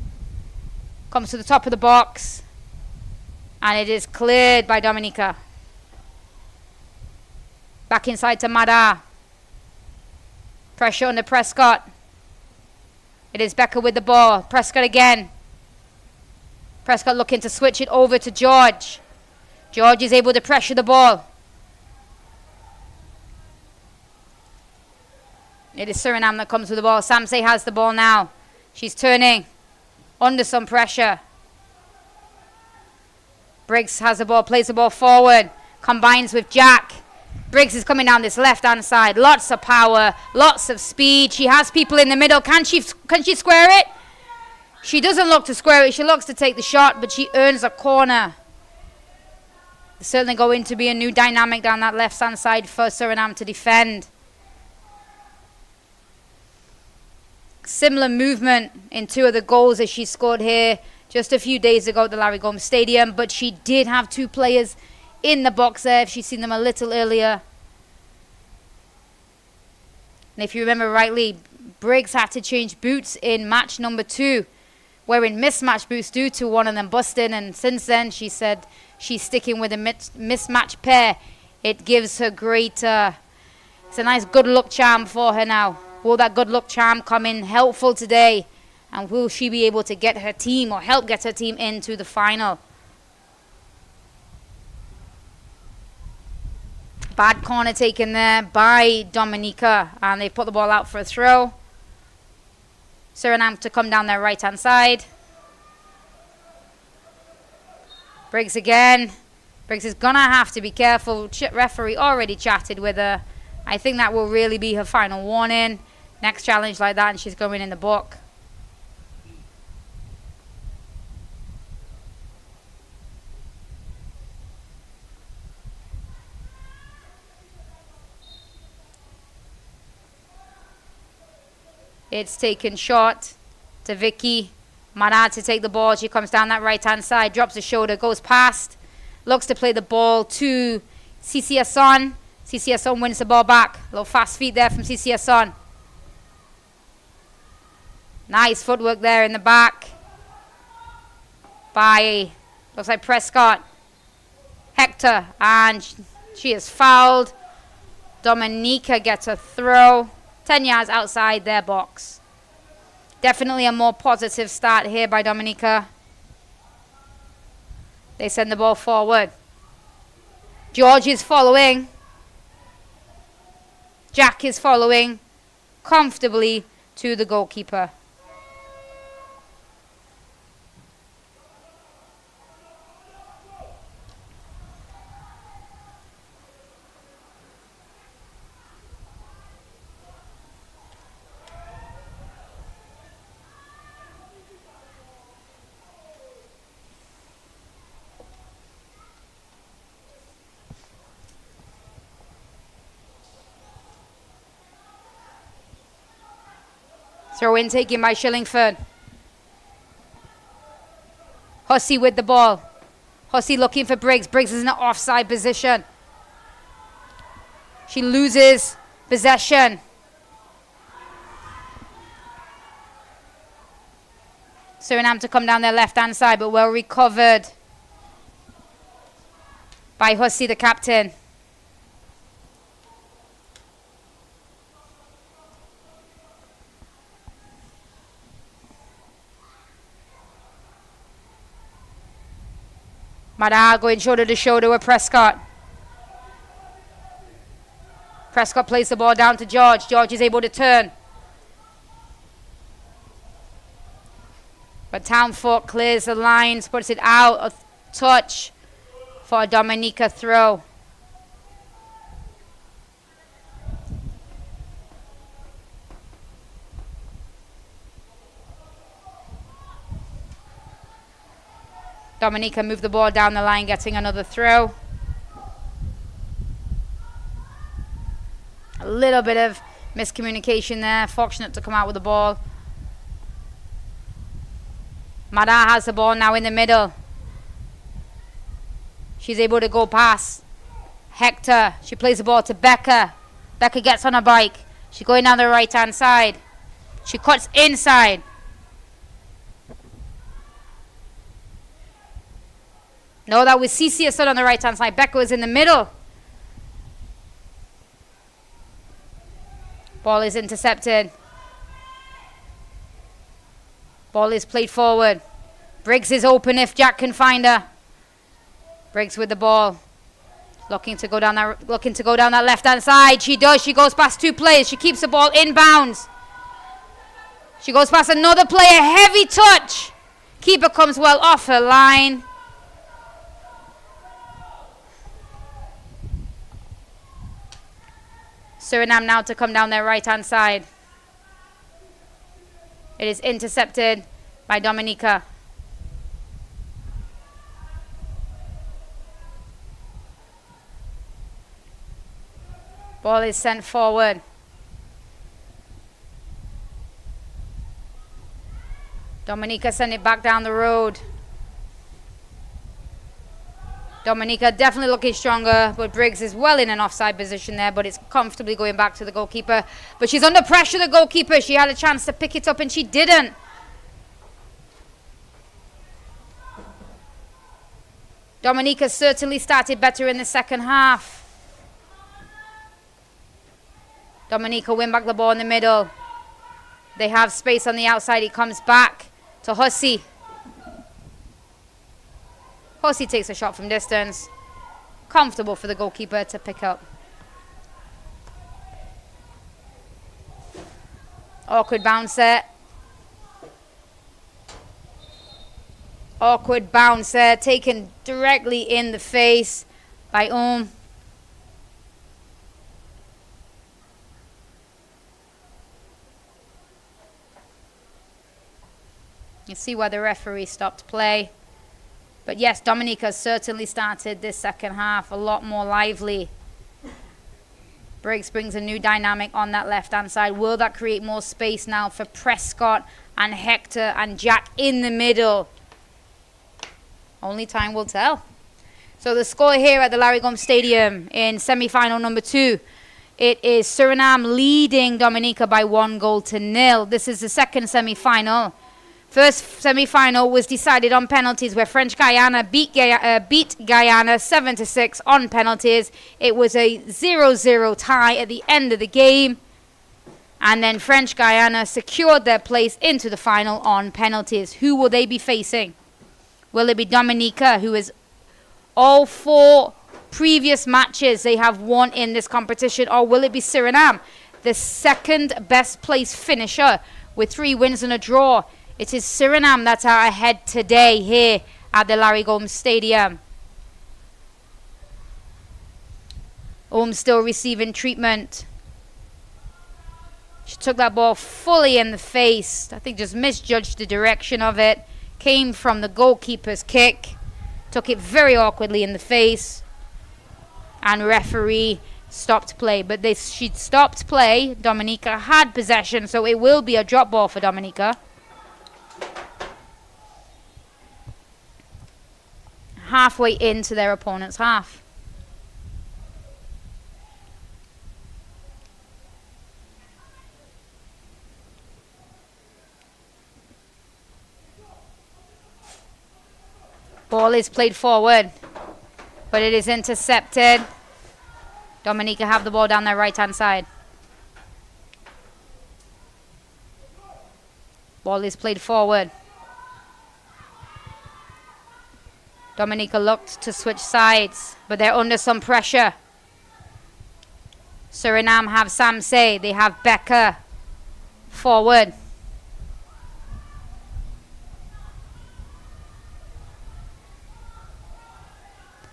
Comes to the top of the box. And it is cleared by Dominica. Back inside to Mada. Pressure on the Prescott. It is Becca with the ball. Prescott again. Prescott looking to switch it over to George. George is able to pressure the ball. It is Suriname that comes with the ball. Samsay has the ball now. She's turning under some pressure. Briggs has the ball, plays the ball forward, combines with Jack. Briggs is coming down this left-hand side. Lots of power, lots of speed. She has people in the middle. Can she square it? She doesn't look to square it. She looks to take the shot, but she earns a corner. There's certainly going to be a new dynamic down that left-hand side for Suriname to defend. Similar movement in 2 of the goals that she scored here just a few days ago at the Larry Gomes Stadium, but she did have 2 players in the box there if she'd seen them a little earlier. And if you remember rightly, Briggs had to change boots in match number 2, wearing mismatched boots due to one of them busting, and since then she said she's sticking with a mismatched pair. It gives her great, it's a nice good luck charm for her now. Will that good luck charm come in helpful today? And will she be able to get her team or help get her team into the final? Bad corner taken there by Dominica, and they put the ball out for a throw. Suriname to come down their right-hand side. Briggs again. Briggs is going to have to be careful. Referee already chatted with her. I think that will really be her final warning. Next challenge like that and she's going in the book. It's taken short to Vicky. Mada to take the ball. She comes down that right-hand side, drops the shoulder, goes past, looks to play the ball to CCS on. CCS on wins the ball back. A little fast feet there from CCS on. Nice footwork there in the back by, looks like Prescott. Hector, and she is fouled. Dominica gets a throw. 10 yards outside their box. Definitely a more positive start here by Dominica. They send the ball forward. George is following. Jack is following comfortably to the goalkeeper. Throw in taken by Shillingford. Hussey with the ball. Hussey looking for Briggs. Briggs is in an offside position. She loses possession. Suriname to come down their left-hand side, but well recovered by Hussey, the captain. Mada going shoulder to shoulder with Prescott. Prescott plays the ball down to George. George is able to turn. But Townfolk clears the lines, puts it out of touch for a Dominica throw. Dominica moved the ball down the line, getting another throw. A little bit of miscommunication there. Fortunate to come out with the ball. Mada has the ball now in the middle. She's able to go past Hector. She plays the ball to Becca. Becca gets on a bike. She's going down the right-hand side. She cuts inside. No, that was Cece stood on the right-hand side. Becca was in the middle. Ball is intercepted. Ball is played forward. Briggs is open if Jack can find her. Briggs with the ball. Looking to go down that left-hand side. She does. She goes past two players. She keeps the ball inbounds. She goes past another player. Heavy touch. Keeper comes well off her line. Suriname now to come down their right-hand side. It is intercepted by Dominica. Ball is sent forward. Dominica send it back down the road. Dominica definitely looking stronger, but Briggs is well in an offside position there, but it's comfortably going back to the goalkeeper. But she's under pressure, the goalkeeper. She had a chance to pick it up and she didn't. Dominica certainly started better in the second half. Dominica win back the ball in the middle. They have space on the outside. It comes back to Hussey. Hussey takes a shot from distance. Comfortable for the goalkeeper to pick up. Awkward bounce there. Awkward bounce there. Taken directly in the face by You see why the referee stopped play. But yes, Dominica certainly started this second half a lot more lively. Briggs brings a new dynamic on that left-hand side. Will that create more space now for Prescott and Hector and Jack in the middle? Only time will tell. So the score here at the Larry Gomes Stadium in semi-final number 2. It is Suriname leading Dominica by 1-0. This is the second semi-final. First semi-final was decided on penalties where French Guyana beat Guyana 7-6 on penalties. It was a 0-0 tie at the end of the game. And then French Guyana secured their place into the final on penalties. Who will they be facing? Will it be Dominica, who is all 4 previous matches they have won in this competition, or will it be Suriname, the second best place finisher with 3 wins and a draw? It is Suriname that's out ahead today here at the Larry Gomes Stadium. Still receiving treatment. She took that ball fully in the face. I think just misjudged the direction of it. Came from the goalkeeper's kick. Took it very awkwardly in the face. And referee stopped play. But she stopped play. Dominica had possession, so it will be a drop ball for Dominica. Halfway into their opponent's half. Ball is played forward, but it is intercepted. Dominica have the ball down their right-hand side. Ball is played forward. Dominica looked to switch sides, but they're under some pressure. Suriname have Samse. They have Becker forward.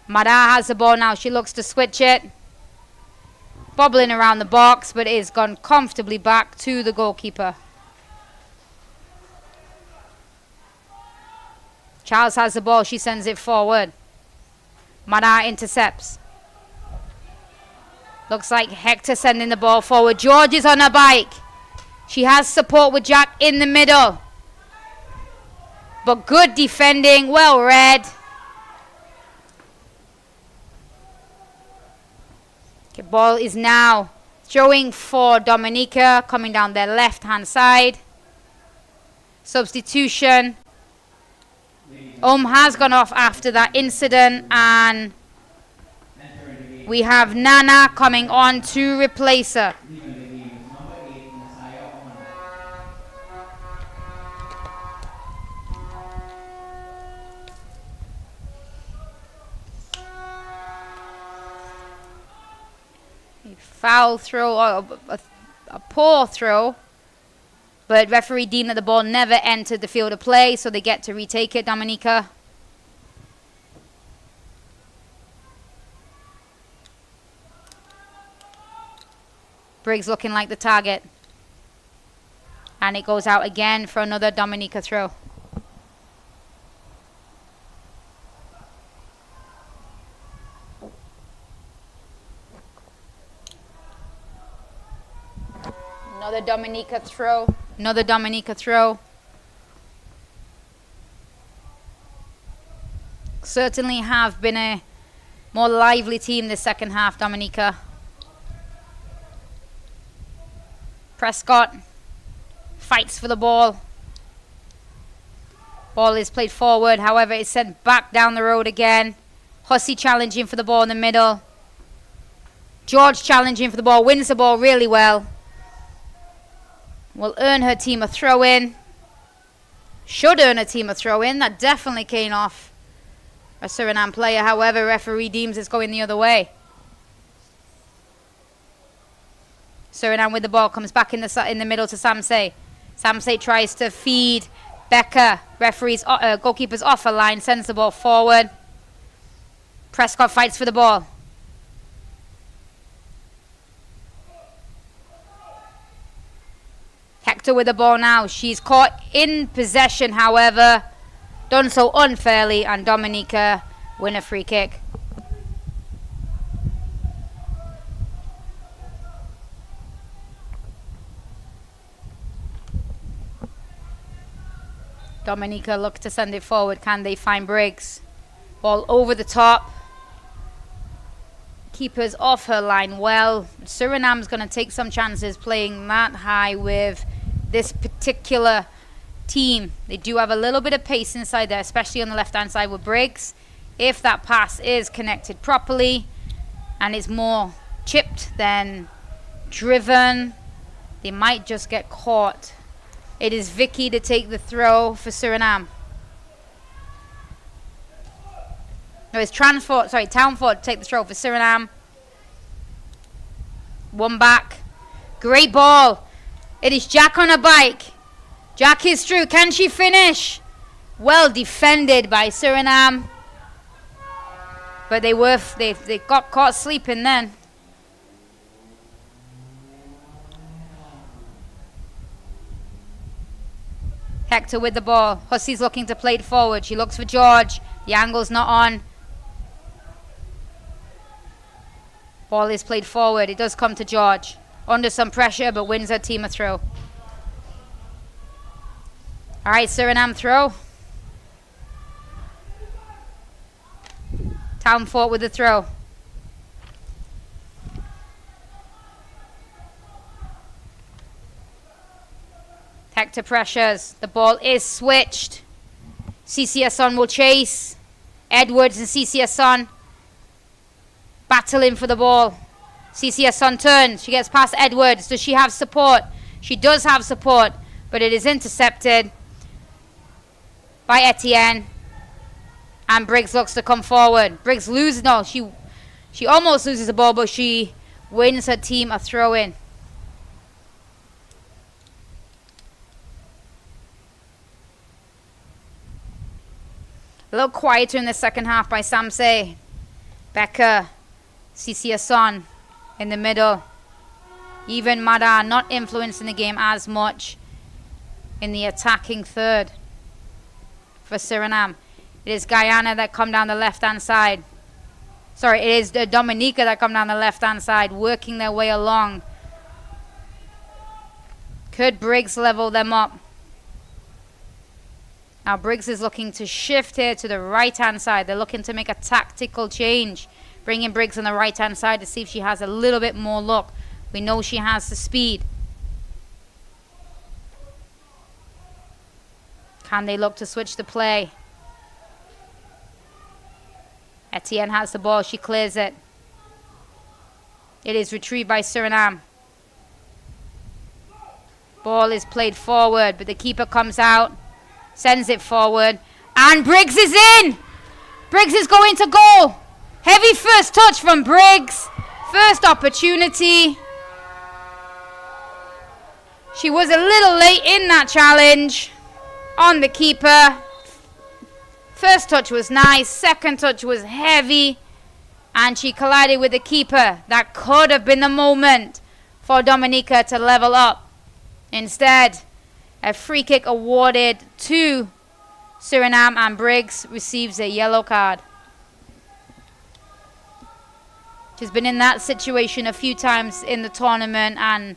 Mada has the ball now. She looks to switch it. Bobbling around the box, but it has gone comfortably back to the goalkeeper. Charles has the ball. She sends it forward. Mada intercepts. Looks like Hector sending the ball forward. George is on her bike. She has support with Jack in the middle. But good defending. Well read. The ball is now throwing for Dominica, coming down their left-hand side. Substitution. Has gone off after that incident, and we have Nana coming on to replace her. Foul throw, or a poor throw, but referee deemed that the ball never entered the field of play, so they get to retake it, Dominica. Briggs looking like the target. And it goes out again for another Dominica throw. Another Dominica throw. Another Dominica throw. Certainly have been a more lively team this second half, Dominica. Prescott fights for the ball. Ball is played forward, however it's sent back down the road again. Hussey challenging for the ball in the middle. George challenging for the ball, wins the ball really well. Will earn her team a throw-in. Should earn a team a throw-in. That definitely came off a Suriname player. However, referee deems it's going the other way. Suriname with the ball. Comes back in the middle to Samse. Samse tries to feed Becker. Referee's goalkeeper's off a line. Sends the ball forward. Prescott fights for the ball. Hector with the ball now. She's caught in possession, however. Done so unfairly, and Dominica win a free kick. Dominica look to send it forward. Can they find Briggs? Ball over the top. Keeper's off her line well. Suriname's going to take some chances playing that high with this particular team. They do have a little bit of pace inside there, especially on the left-hand side with Briggs. If that pass is connected properly and it's more chipped than driven, they might just get caught. It is Vicky to take the throw for Suriname. No, it's Townford to take the throw for Suriname. One back. Great ball. It is Jack on a bike. Jack is through. Can she finish? Well defended by Suriname. But they got caught sleeping then. Hector with the ball. Hussey's looking to play it forward. She looks for George. The angle's not on. Ball is played forward. It does come to George. Under some pressure, but wins her team a throw. All right, Suriname throw. Townford with the throw. Hector pressures. The ball is switched. CCS will chase. Edwards and CCS battling for the ball. CCS turns. She gets past Edwards. Does she have support? She does have support, but it is intercepted by Etienne. And Briggs looks to come forward. Briggs loses. No, she almost loses the ball, but she wins her team a throw-in. A little quieter in the second half by Samse. Becker, CCS in the middle. Even Mada not influencing the game as much in the attacking third for Suriname. It is Guyana that come down the left-hand side. Sorry, it is Dominica that come down the left-hand side, working their way along. Could Briggs level them up? Now Briggs is looking to shift here to the right-hand side. They're looking to make a tactical change. Bringing Briggs on the right-hand side to see if she has a little bit more luck. We know she has the speed. Can they look to switch the play? Etienne has the ball. She clears it. It is retrieved by Suriname. Ball is played forward, but the keeper comes out. Sends it forward. And Briggs is in! Briggs is going to goal! Heavy first touch from Briggs. First opportunity. She was a little late in that challenge on the keeper. First touch was nice. Second touch was heavy. And she collided with the keeper. That could have been the moment for Dominica to level up. Instead, a free kick awarded to Suriname, and Briggs receives a yellow card. She's been in that situation a few times in the tournament and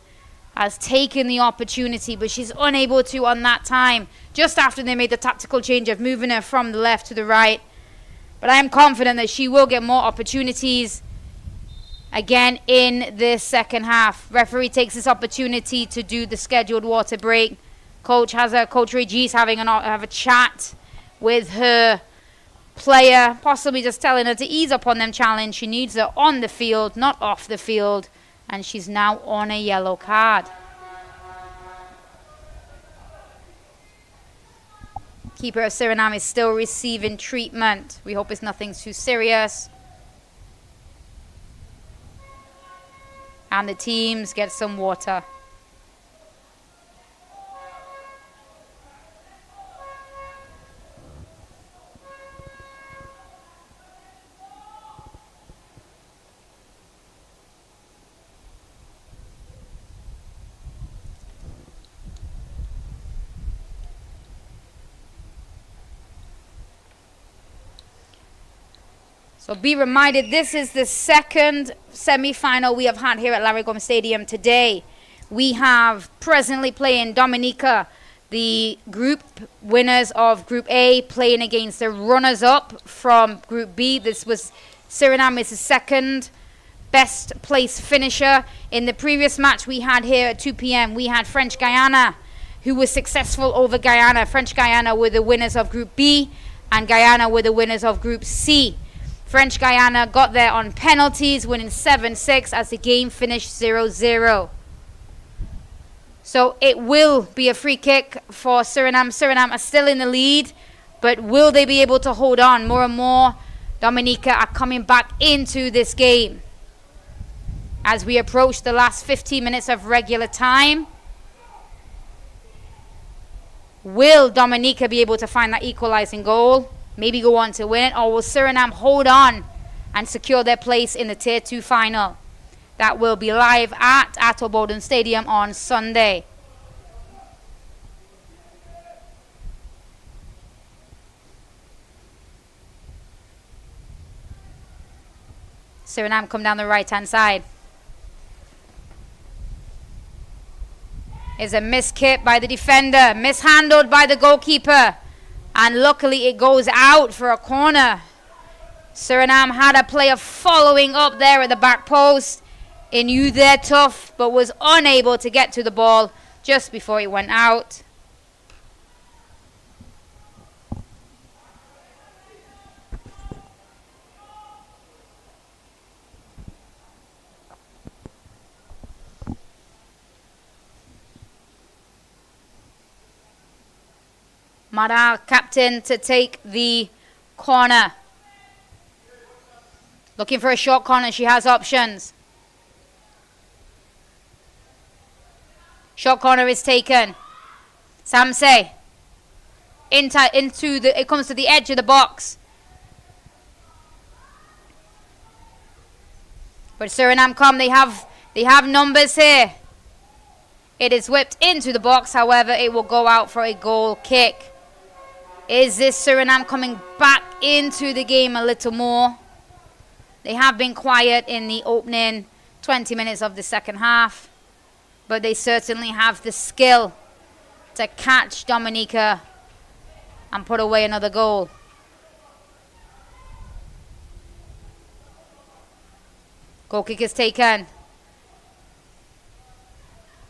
has taken the opportunity, but she's unable to on that time, just after they made the tactical change of moving her from the left to the right. But I am confident that she will get more opportunities again in this second half. Referee takes this opportunity to do the scheduled water break. Coach Regis have a chat with her player, possibly just telling her to ease up on them challenge. She needs her on the field, not off the field, and she's now on a yellow card. Keeper of Suriname is still receiving treatment. We hope it's nothing too serious. And the teams get some water. So be reminded, this is the second semi-final we have had here at Larry Gomes Stadium today. We have presently playing Dominica, the group winners of Group A, playing against the runners-up from Group B. This was Suriname is the second best place finisher. In the previous match we had here at 2 p.m., we had French Guyana, who was successful over Guyana. French Guyana were the winners of Group B, and Guyana were the winners of Group C. French Guyana got there on penalties, winning 7-6 as the game finished 0-0. So it will be a free kick for Suriname. Suriname are still in the lead, but will they be able to hold on? More and more, Dominica are coming back into this game. As we approach the last 15 minutes of regular time, will Dominica be able to find that equalizing goal? Maybe go on to win it? Or will Suriname hold on and secure their place in the Tier 2 final? That will be live at Attleborden Stadium on Sunday. Suriname come down the right-hand side. Is a miskick by the defender, mishandled by the goalkeeper, and luckily it goes out for a corner. Suriname had a player following up there at the back post. He knew they're tough, but was unable to get to the ball just before it went out. Mara, captain, to take the corner. Looking for a short corner. She has options. Short corner is taken. Samse. It comes to the edge of the box. But Suriname come. They have numbers here. It is whipped into the box. However, it will go out for a goal kick. Is this Suriname coming back into the game a little more? They have been quiet in the opening 20 minutes of the second half, but they certainly have the skill to catch Dominica and put away another goal. Goal kick is taken.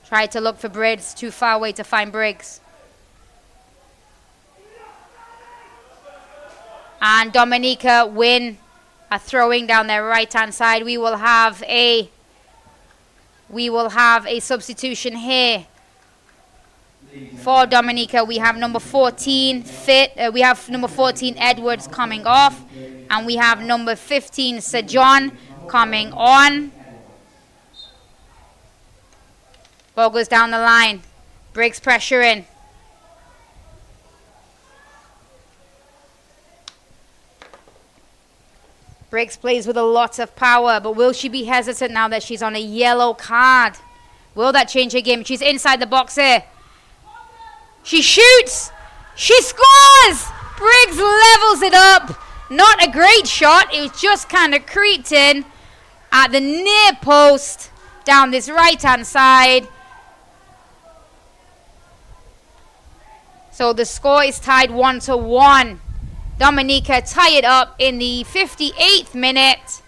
Try to look for Briggs, too far away to find Briggs. And Dominica win a throwing down their right-hand side. We will have a substitution here for Dominica. We have number 14 we have number 14 Edwards coming off, and we have number 15 Sir John coming on. Ball goes down the line. Briggs pressure in. Briggs plays with a lot of power, but will she be hesitant now that she's on a yellow card? Will that change her game? She's inside the box here. She shoots. She scores. Briggs levels it up. Not a great shot. It was just kind of creeped in at the near post down this right-hand side. So the score is tied 1-1. Dominica tie it up in the 58th minute.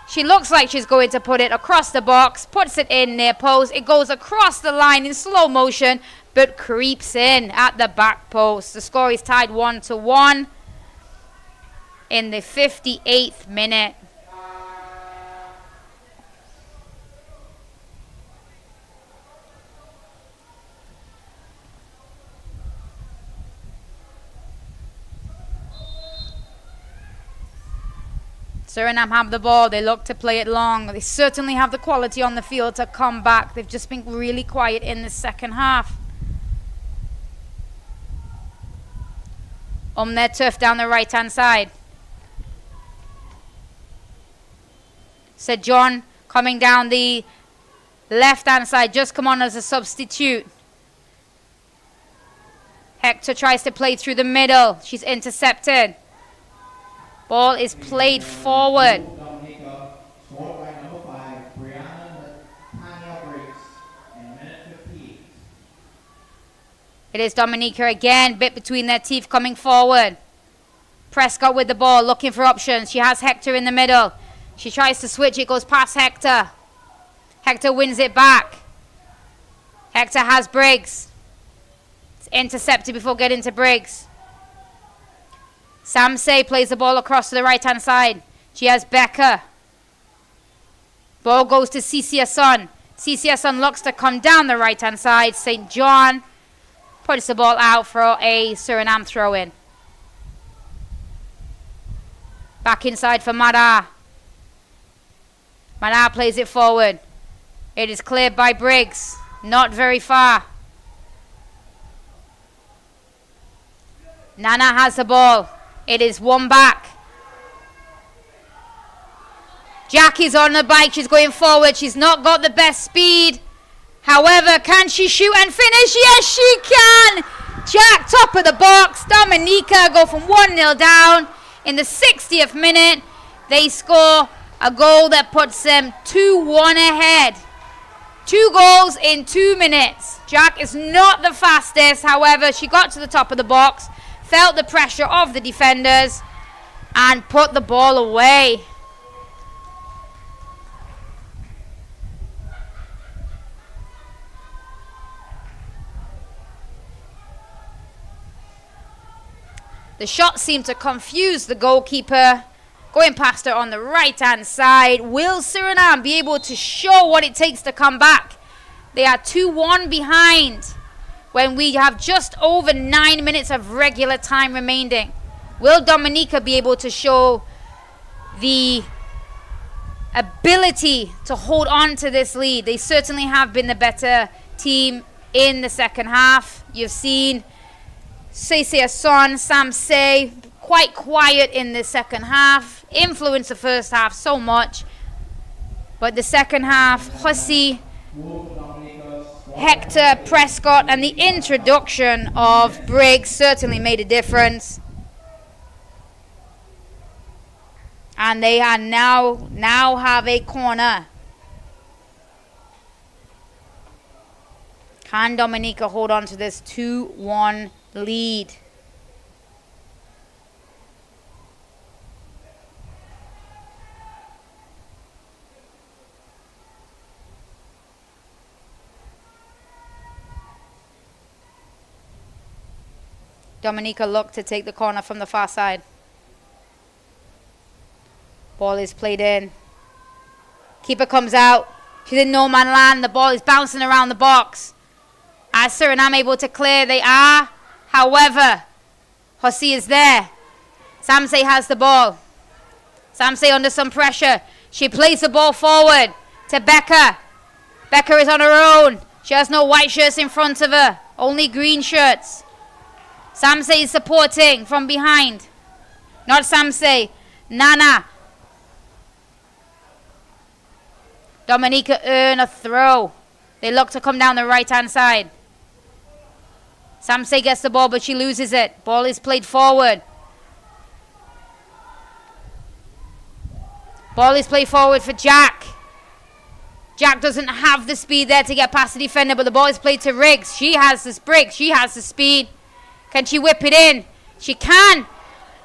She looks like she's going to put it across the box, puts it in near post. It goes across the line in slow motion, but creeps in at the back post. The score is tied 1-1 in the 58th minute. Suriname have the ball. They look to play it long. They certainly have the quality on the field to come back. They've just been really quiet in the second half. On their turf down the right-hand side. Sir John coming down the left-hand side. Just come on as a substitute. Hector tries to play through the middle. She's intercepted. Ball is played forward. Dominica, scored by number 5, Brianna Tanya Briggs, in minute 15. It is Dominica again, bit between their teeth coming forward. Prescott with the ball, looking for options. She has Hector in the middle. She tries to switch. It goes past Hector. Hector wins it back. Hector has Briggs. It's intercepted before getting to Briggs. Samsei plays the ball across to the right-hand side. She has Becca. Ball goes to CCSon. CCSon looks to come down the right-hand side. St. John puts the ball out for a Suriname throw-in. Back inside for Mada. Mada plays it forward. It is cleared by Briggs. Not very far. Nana has the ball. It is one back. Jack is on the bike. She's going forward. She's not got the best speed. However, can she shoot and finish? Yes, she can. Jack, top of the box. Dominica go from 1-0 down. In the 60th minute, they score a goal that puts them 2-1 ahead. 2 goals in 2 minutes. Jack is not the fastest. However, she got to the top of the box, felt the pressure of the defenders, and put the ball away. The shot seemed to confuse the goalkeeper. Going past her on the right-hand side. Will Suriname be able to show what it takes to come back? They are 2-1 behind when we have just over 9 minutes of regular time remaining. Will Dominica be able to show the ability to hold on to this lead? They certainly have been the better team in the second half. You've seen CCSon, Samsei, quite quiet in the second half. Influenced the first half so much. But the second half, Hussey, Hector, Prescott, and the introduction of Briggs certainly made a difference. And they are now have a corner. Can Dominica hold on to this 2-1 lead? Dominica looked to take the corner from the far side. Ball is played in. Keeper comes out. She's in no man land. The ball is bouncing around the box. As Suriname able to clear, they are. However, Hussey is there. Samsei has the ball. Samsei under some pressure. She plays the ball forward to Becca. Becca is on her own. She has no white shirts in front of her. Only green shirts. Samsei is supporting from behind. Not Samsei. Nana. Dominica earn a throw. They look to come down the right-hand side. Samsei gets the ball, but she loses it. Ball is played forward. Ball is played forward for Jack. Jack doesn't have the speed there to get past the defender, but the ball is played to Riggs. She has this Briggs. She has the speed. Can she whip it in? She can.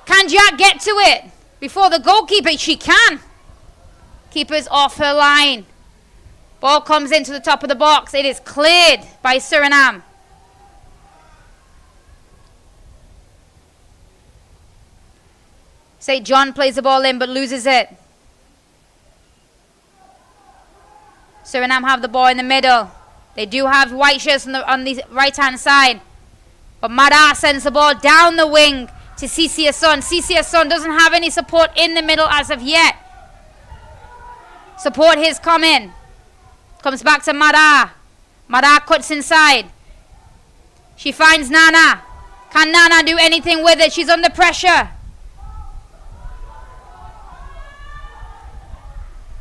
Can Jack get to it before the goalkeeper? She can. Keeper's off her line. Ball comes into the top of the box. It is cleared by Suriname. St. John plays the ball in but loses it. Suriname have the ball in the middle. They do have white shirts on the right-hand side. But Mada sends the ball down the wing to CCSon. CCSon doesn't have any support in the middle as of yet. Support his coming. Comes back to Mada. Mada cuts inside. She finds Nana. Can Nana do anything with it? She's under pressure.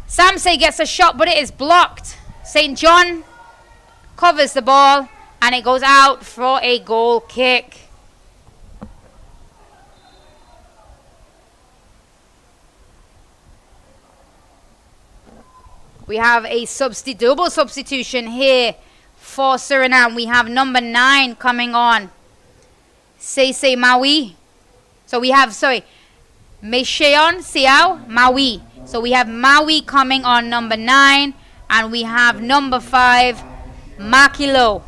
Samsei gets a shot, but it is blocked. St. John covers the ball, and it goes out for a goal kick. We have a double substitution here for Suriname. We have number 9 coming on. Sese Maui. So we have, Mesheon Siao Maui. So we have Maui coming on number 9, and we have number 5, Makilo.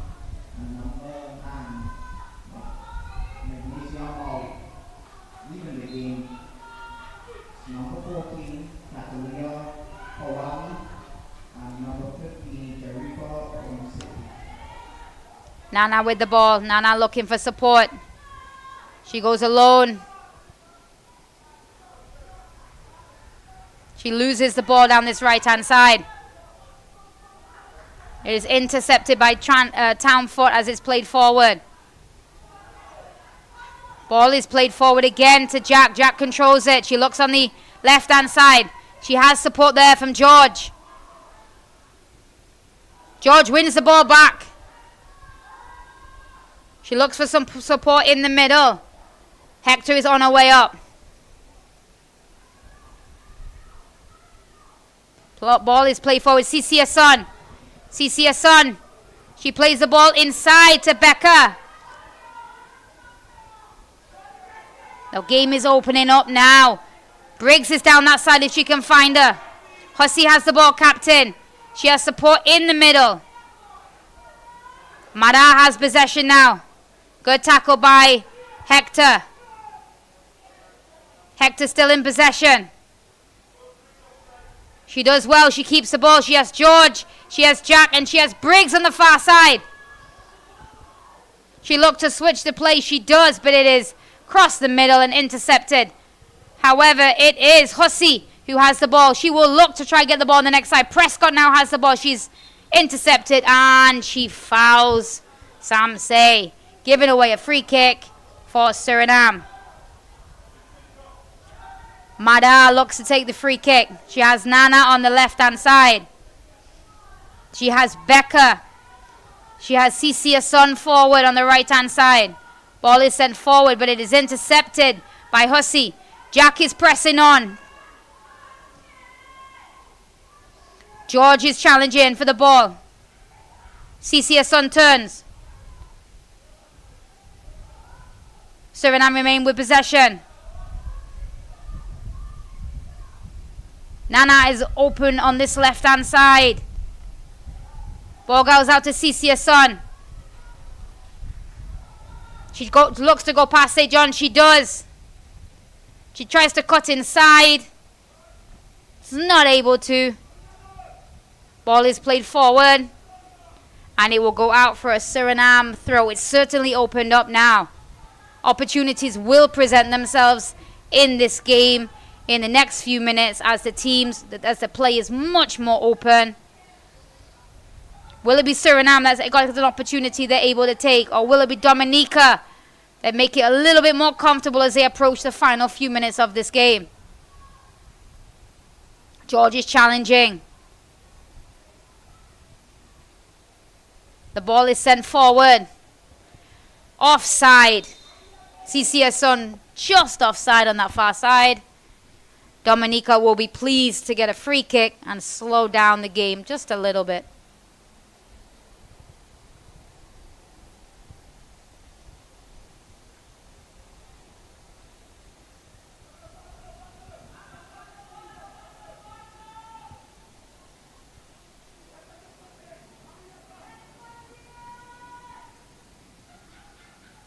Nana with the ball. Nana looking for support. She goes alone. She loses the ball down this right-hand side. It is intercepted by Townfoot as it's played forward. Ball is played forward again to Jack. Jack controls it. She looks on the left-hand side. She has support there from George. George wins the ball back. She looks for some support in the middle. Hector is on her way up. Ball is played forward. Cecilia Son. Cecilia Son. She plays the ball inside to Becca. The game is opening up now. Briggs is down that side if she can find her. Hussey has the ball, captain. She has support in the middle. Mara has possession now. Good tackle by Hector. Hector still in possession. She does well. She keeps the ball. She has George. She has Jack. And she has Briggs on the far side. She looked to switch the play. She does, but it is crossed the middle and intercepted. However, it is Hussey who has the ball. She will look to try and get the ball on the next side. Prescott now has the ball. She's intercepted and she fouls Samsey, giving away a free kick for Suriname. Mada looks to take the free kick. She has Nana on the left-hand side. She has Becca. She has Cecilia Son forward on the right-hand side. Ball is sent forward, but it is intercepted by Hussey. Jack is pressing on. George is challenging for the ball. Cecilia Son turns. Suriname remain with possession. Nana is open on this left-hand side. Ball goes out to Cecilia Son. She looks to go past St. John. She does. She tries to cut inside. She's not able to. Ball is played forward. And it will go out for a Suriname throw. It's certainly opened up now. Opportunities will present themselves in this game in the next few minutes as the play is much more open. Will it be Suriname that's got an opportunity they're able to take, or will it be Dominica that make it a little bit more comfortable as they approach the final few minutes of this game? George is challenging. The ball is sent forward. Offside. Cecilia Son just offside on that far side. Dominica will be pleased to get a free kick and slow down the game just a little bit.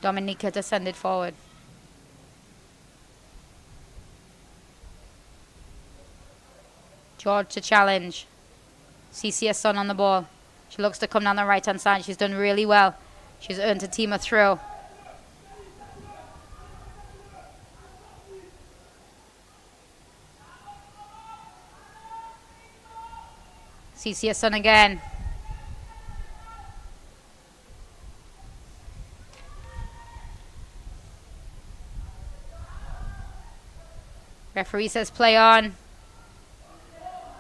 Dominica descended forward. George to challenge. Cecilia Son on the ball. She looks to come down the right-hand side. She's done really well. She's earned a team a throw. Cecilia Son again. Referee says play on.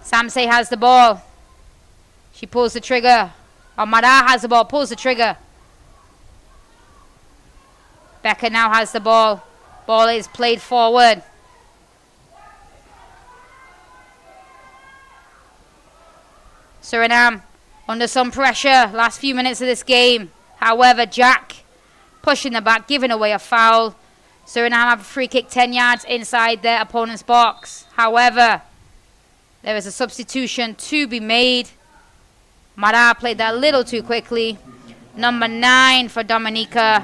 Samsey has the ball. She pulls the trigger. Amara has the ball, pulls the trigger. Becca now has the ball. Ball is played forward. Suriname under some pressure last few minutes of this game. However, Jack pushing the back, giving away a foul. Suriname have a free kick 10 yards inside their opponent's box. However, There is a substitution to be made. Mara played that a little too quickly. Number 9 for Dominica.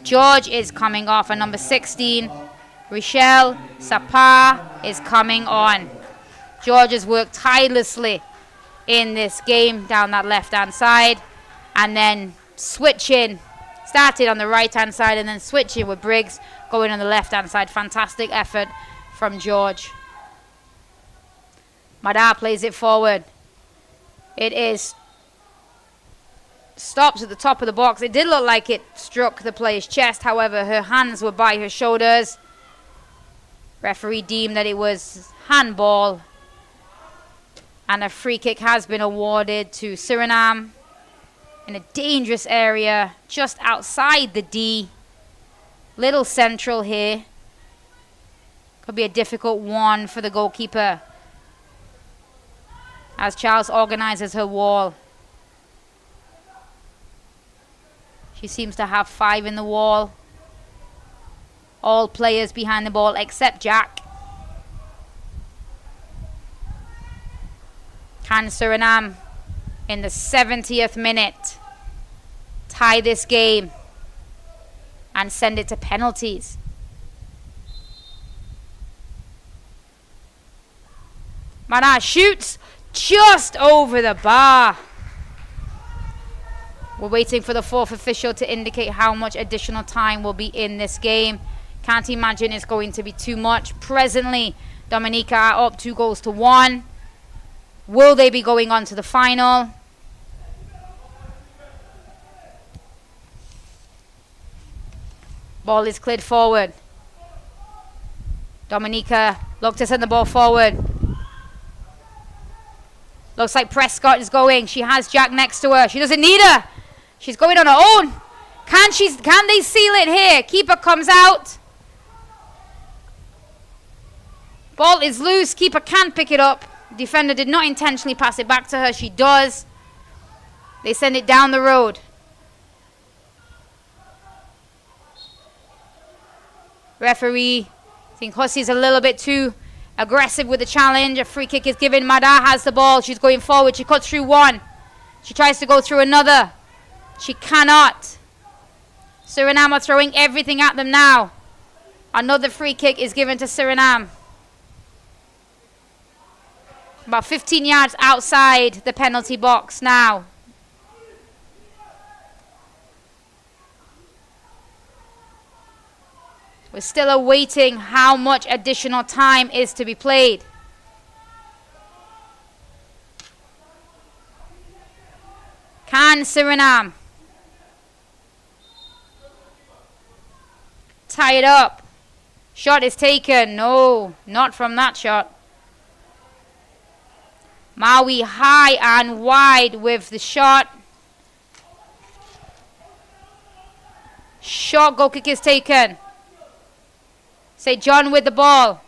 George is coming off. And number 16, Rochelle Sapa is coming on. George has worked tirelessly in this game down that left-hand side. And then switching. Started on the right-hand side and then switching with Briggs going on the left-hand side. Fantastic effort from George. Mara plays it forward. It is stops at the top of the box. It did look like it struck the player's chest. However, her hands were by her shoulders. Referee deemed that it was handball. And a free kick has been awarded to Suriname in a dangerous area just outside the D. Little central here. Could be a difficult one for the goalkeeper as Charles organizes her wall. She seems to have 5 in the wall. All players behind the ball except Jack. Can Suriname in the 70th minute tie this game and send it to penalties? Mara shoots just over the bar. We're waiting for the 4th official to indicate how much additional time will be in this game. Can't imagine it's going to be too much. Presently, Dominica are up 2-1. Will they be going on to the final? Ball is cleared forward. Dominica look to send the ball forward. Looks like Prescott is going. She has Jack next to her. She doesn't need her. She's going on her own. Can they seal it here? Keeper comes out. Ball is loose. Keeper can't pick it up. Defender did not intentionally pass it back to her. She does. They send it down the road. Referee, I think Hussey's a little bit too aggressive with the challenge. A free kick is given. Mada has the ball. She's going forward. She cuts through one. She tries to go through another. She cannot. Suriname are throwing everything at them now. Another free kick is given to Suriname. About 15 yards outside the penalty box now. We're still awaiting how much additional time is to be played. Can Suriname tie it up? Shot is taken. No, not from that shot. Maui high and wide with the shot. Short goal kick is taken. St. John with the ball.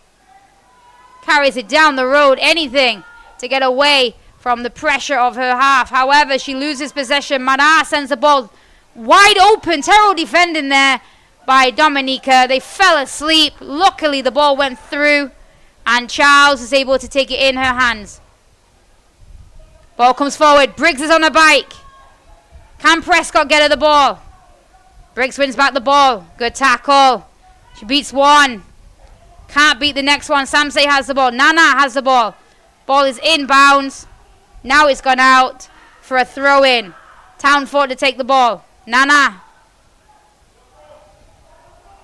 Carries it down the road. Anything to get away from the pressure of her half. However, she loses possession. Mara sends the ball wide open. Terrible defending there by Dominica. They fell asleep. Luckily, the ball went through. And Charles is able to take it in her hands. Ball comes forward. Briggs is on a bike. Can Prescott get her the ball? Briggs wins back the ball. Good tackle. She beats one. Can't beat the next one. Samsei has the ball. Nana has the ball. Ball is inbounds. Now it's gone out for a throw-in. Townford to take the ball. Nana.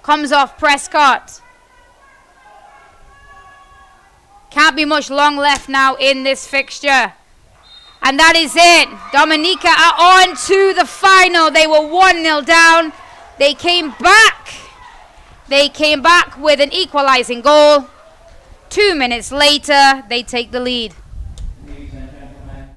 Comes off Prescott. Can't be much long left now in this fixture. And that is it. Dominica are on to the final. They were 1-0 down. They came back. They came back with an equalizing goal. 2 minutes later, they take the lead. Ladies and gentlemen.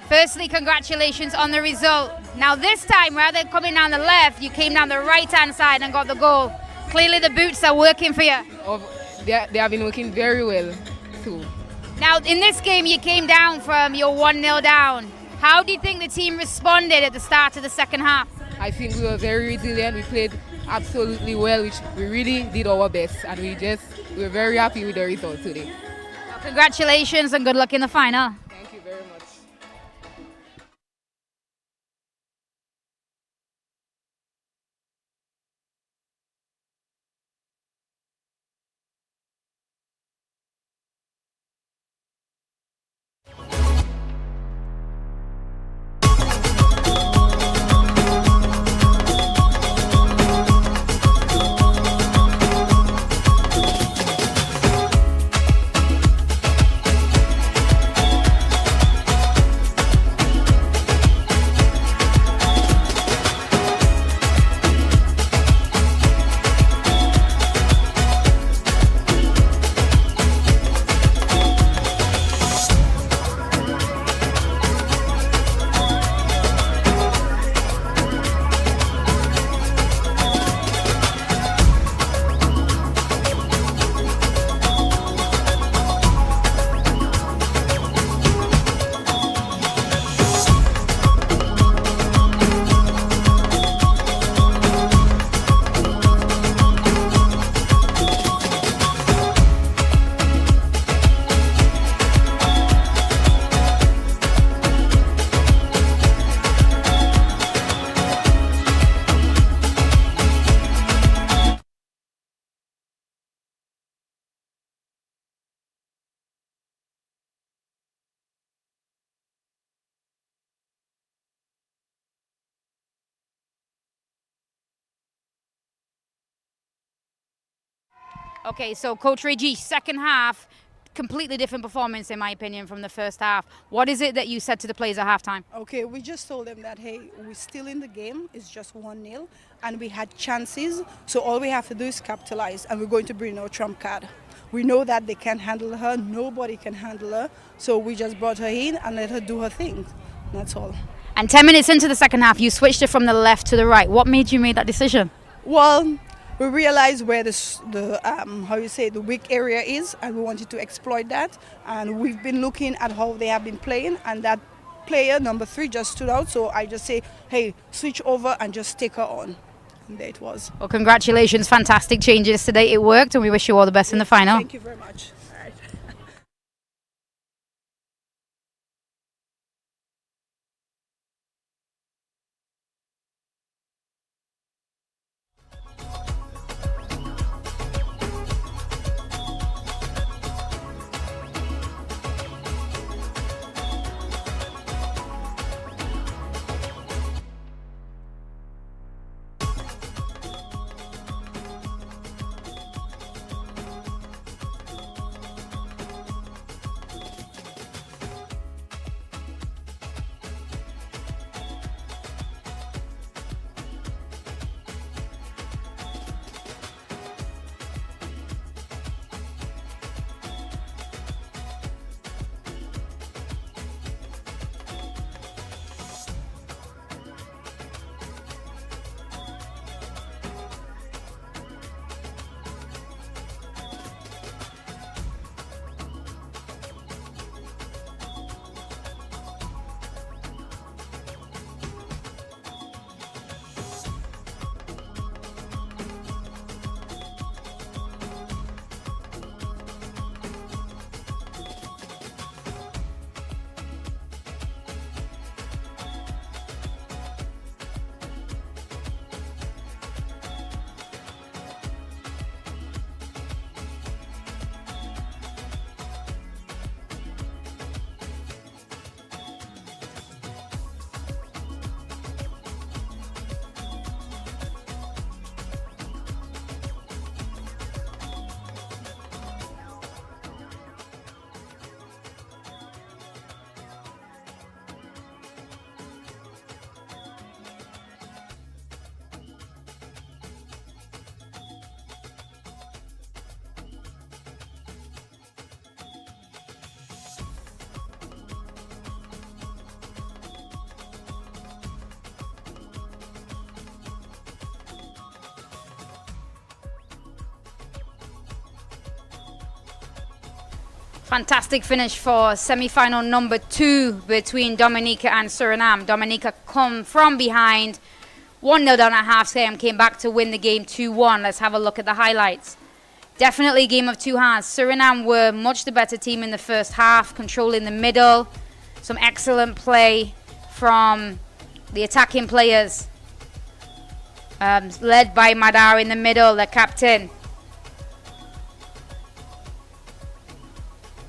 Firstly, congratulations on the result. Now this time, rather than coming down the left, you came down the right-hand side and got the goal. Clearly the boots are working for you. They have been working very well too. Now in this game, you came down from your 1-0 down. How do you think the team responded at the start of the second half? I think we were very resilient. We played absolutely well, which we really did our best, and we were very happy with the result today. Well, congratulations and good luck in the final. Thank you very much. Okay, so Coach Reggie, second half, completely different performance in my opinion from the first half. What is it that you said to the players at halftime? Okay, we just told them that, hey, we're still in the game, it's just 1-0, and we had chances, so all we have to do is capitalize, and we're going to bring our trump card. We know that they can't handle her, nobody can handle her, so we just brought her in and let her do her thing, that's all. And 10 minutes into the second half, you switched it from the left to the right. What made you make that decision? Well, we realized where the weak area is, and we wanted to exploit that, and we've been looking at how they have been playing, and that player, number 3, just stood out, so I just say, hey, switch over and just take her on. And there it was. Well, congratulations, fantastic changes today. It worked, and we wish you all the best in the final. Thank you very much. All right. Fantastic finish for semi-final number 2 between Dominica and Suriname. Dominica come from behind, 1-0 down at half-time, came back to win the game 2-1. Let's have a look at the highlights. Definitely a game of two halves. Suriname were much the better team in the first half, controlling the middle. Some excellent play from the attacking players, led by Madar in the middle, the captain.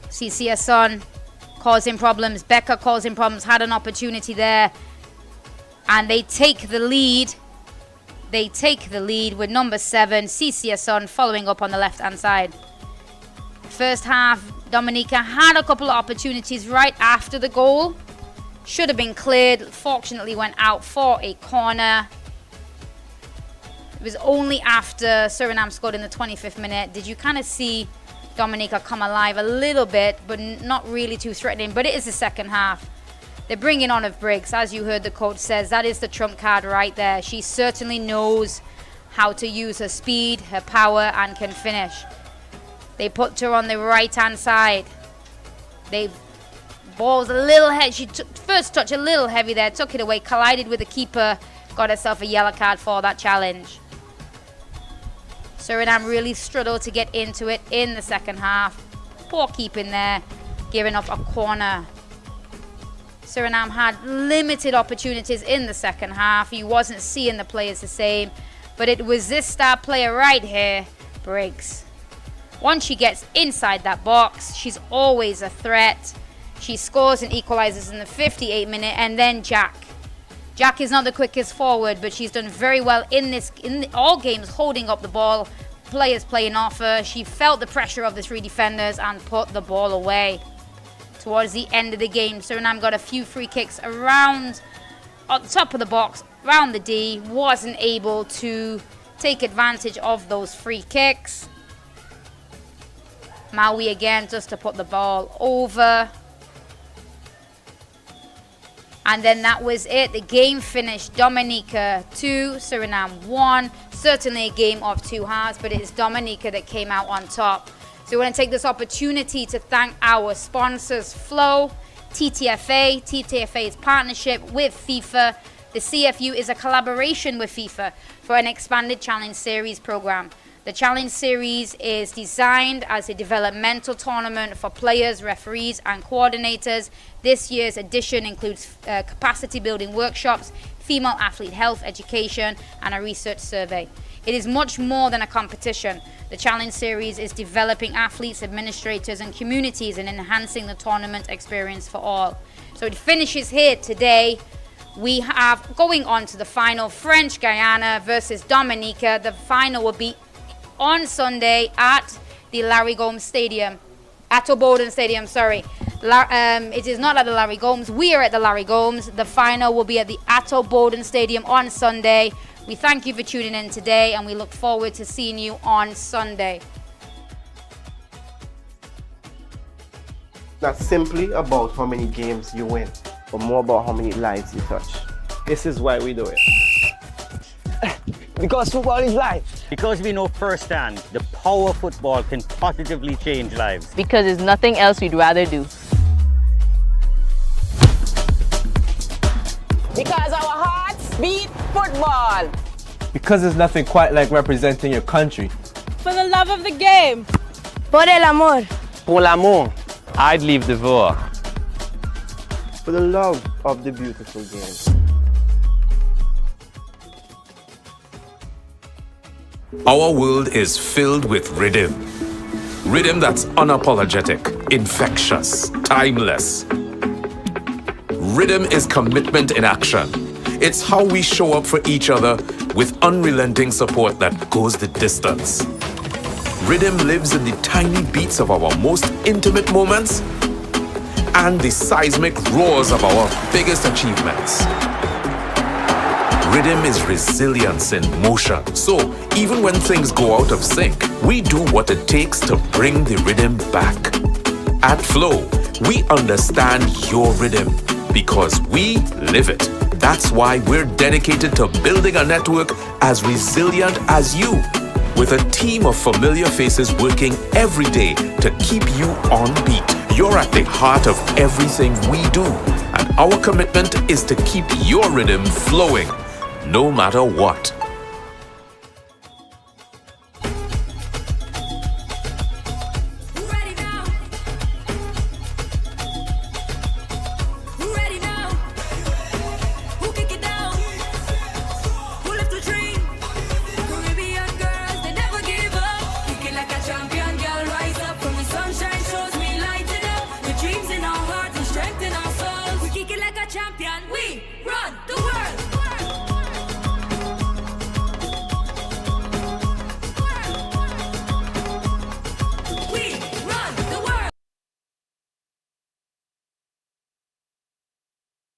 CCSon causing problems. Becca causing problems. Had an opportunity there. And they take the lead. They take the lead with number 7, CCSon, following up on the left-hand side. First half, Dominica had a couple of opportunities right after the goal. Should have been cleared. Fortunately went out for a corner. It was only after Suriname scored in the 25th minute did you kind of see Dominica come alive a little bit, but not really too threatening. But it is the second half. They're bringing on of Briggs. As you heard the coach says, that is the trump card right there. She certainly knows how to use her speed, her power, and can finish. They put her on the right-hand side. They balls a little heavy. She took first touch a little heavy there, took it away, collided with the keeper, got herself a yellow card for that challenge. Suriname really struggled to get into it in the second half. Poor keeping there, giving up a corner. Suriname had limited opportunities in the second half. He wasn't seeing the players the same, but it was this star player right here, Briggs. Once she gets inside that box, she's always a threat. She scores and equalizes in the 58th minute, and then Jack. Jack is not the quickest forward, but she's done very well in all games, holding up the ball, players playing off her. She felt the pressure of the 3 defenders and put the ball away. Towards the end of the game, Suriname got a few free kicks around at the top of the box, around the D, wasn't able to take advantage of those free kicks. Maui again just to put the ball over. And then that was it. The game finished Dominica 2, Suriname 1. Certainly a game of two halves, but it is Dominica that came out on top. So we want to take this opportunity to thank our sponsors, Flow, TTFA. TTFA's partnership with FIFA. The CFU is a collaboration with FIFA for an expanded Challenge Series program. The Challenge Series is designed as a developmental tournament for players, referees, and coordinators. This year's edition includes capacity building workshops, female athlete health education, and a research survey. It is much more than a competition. The Challenge Series is developing athletes, administrators, and communities and enhancing the tournament experience for all. So it finishes here today. We have going on to the final, French Guiana versus Dominica. The final will be on Sunday at the Larry Gomes Stadium, Atto Bowden Stadium, sorry. It is not at the Larry Gomes. We are at the Larry Gomes. The final will be at the Atto Bowden Stadium on Sunday. We thank you for tuning in today, and we look forward to seeing you on Sunday. Not simply about how many games you win, but more about how many lives you touch. This is why we do it. Because football is life. Because we know firsthand the power football can positively change lives. Because there's nothing else we'd rather do. Because our hearts beat football. Because there's nothing quite like representing your country. For the love of the game. Por el amor. Pour l'amour. I'd leave the war. For the love of the beautiful game. Our world is filled with rhythm. Rhythm that's unapologetic, infectious, timeless. Rhythm is commitment in action. It's how we show up for each other with unrelenting support that goes the distance. Rhythm lives in the tiny beats of our most intimate moments and the seismic roars of our biggest achievements. Rhythm is resilience in motion. So even when things go out of sync, we do what it takes to bring the rhythm back. At Flow, we understand your rhythm because we live it. That's why we're dedicated to building a network as resilient as you. with a team of familiar faces working every day to keep you on beat. You're at the heart of everything we do, and our commitment is to keep your rhythm flowing, no matter what. Champion.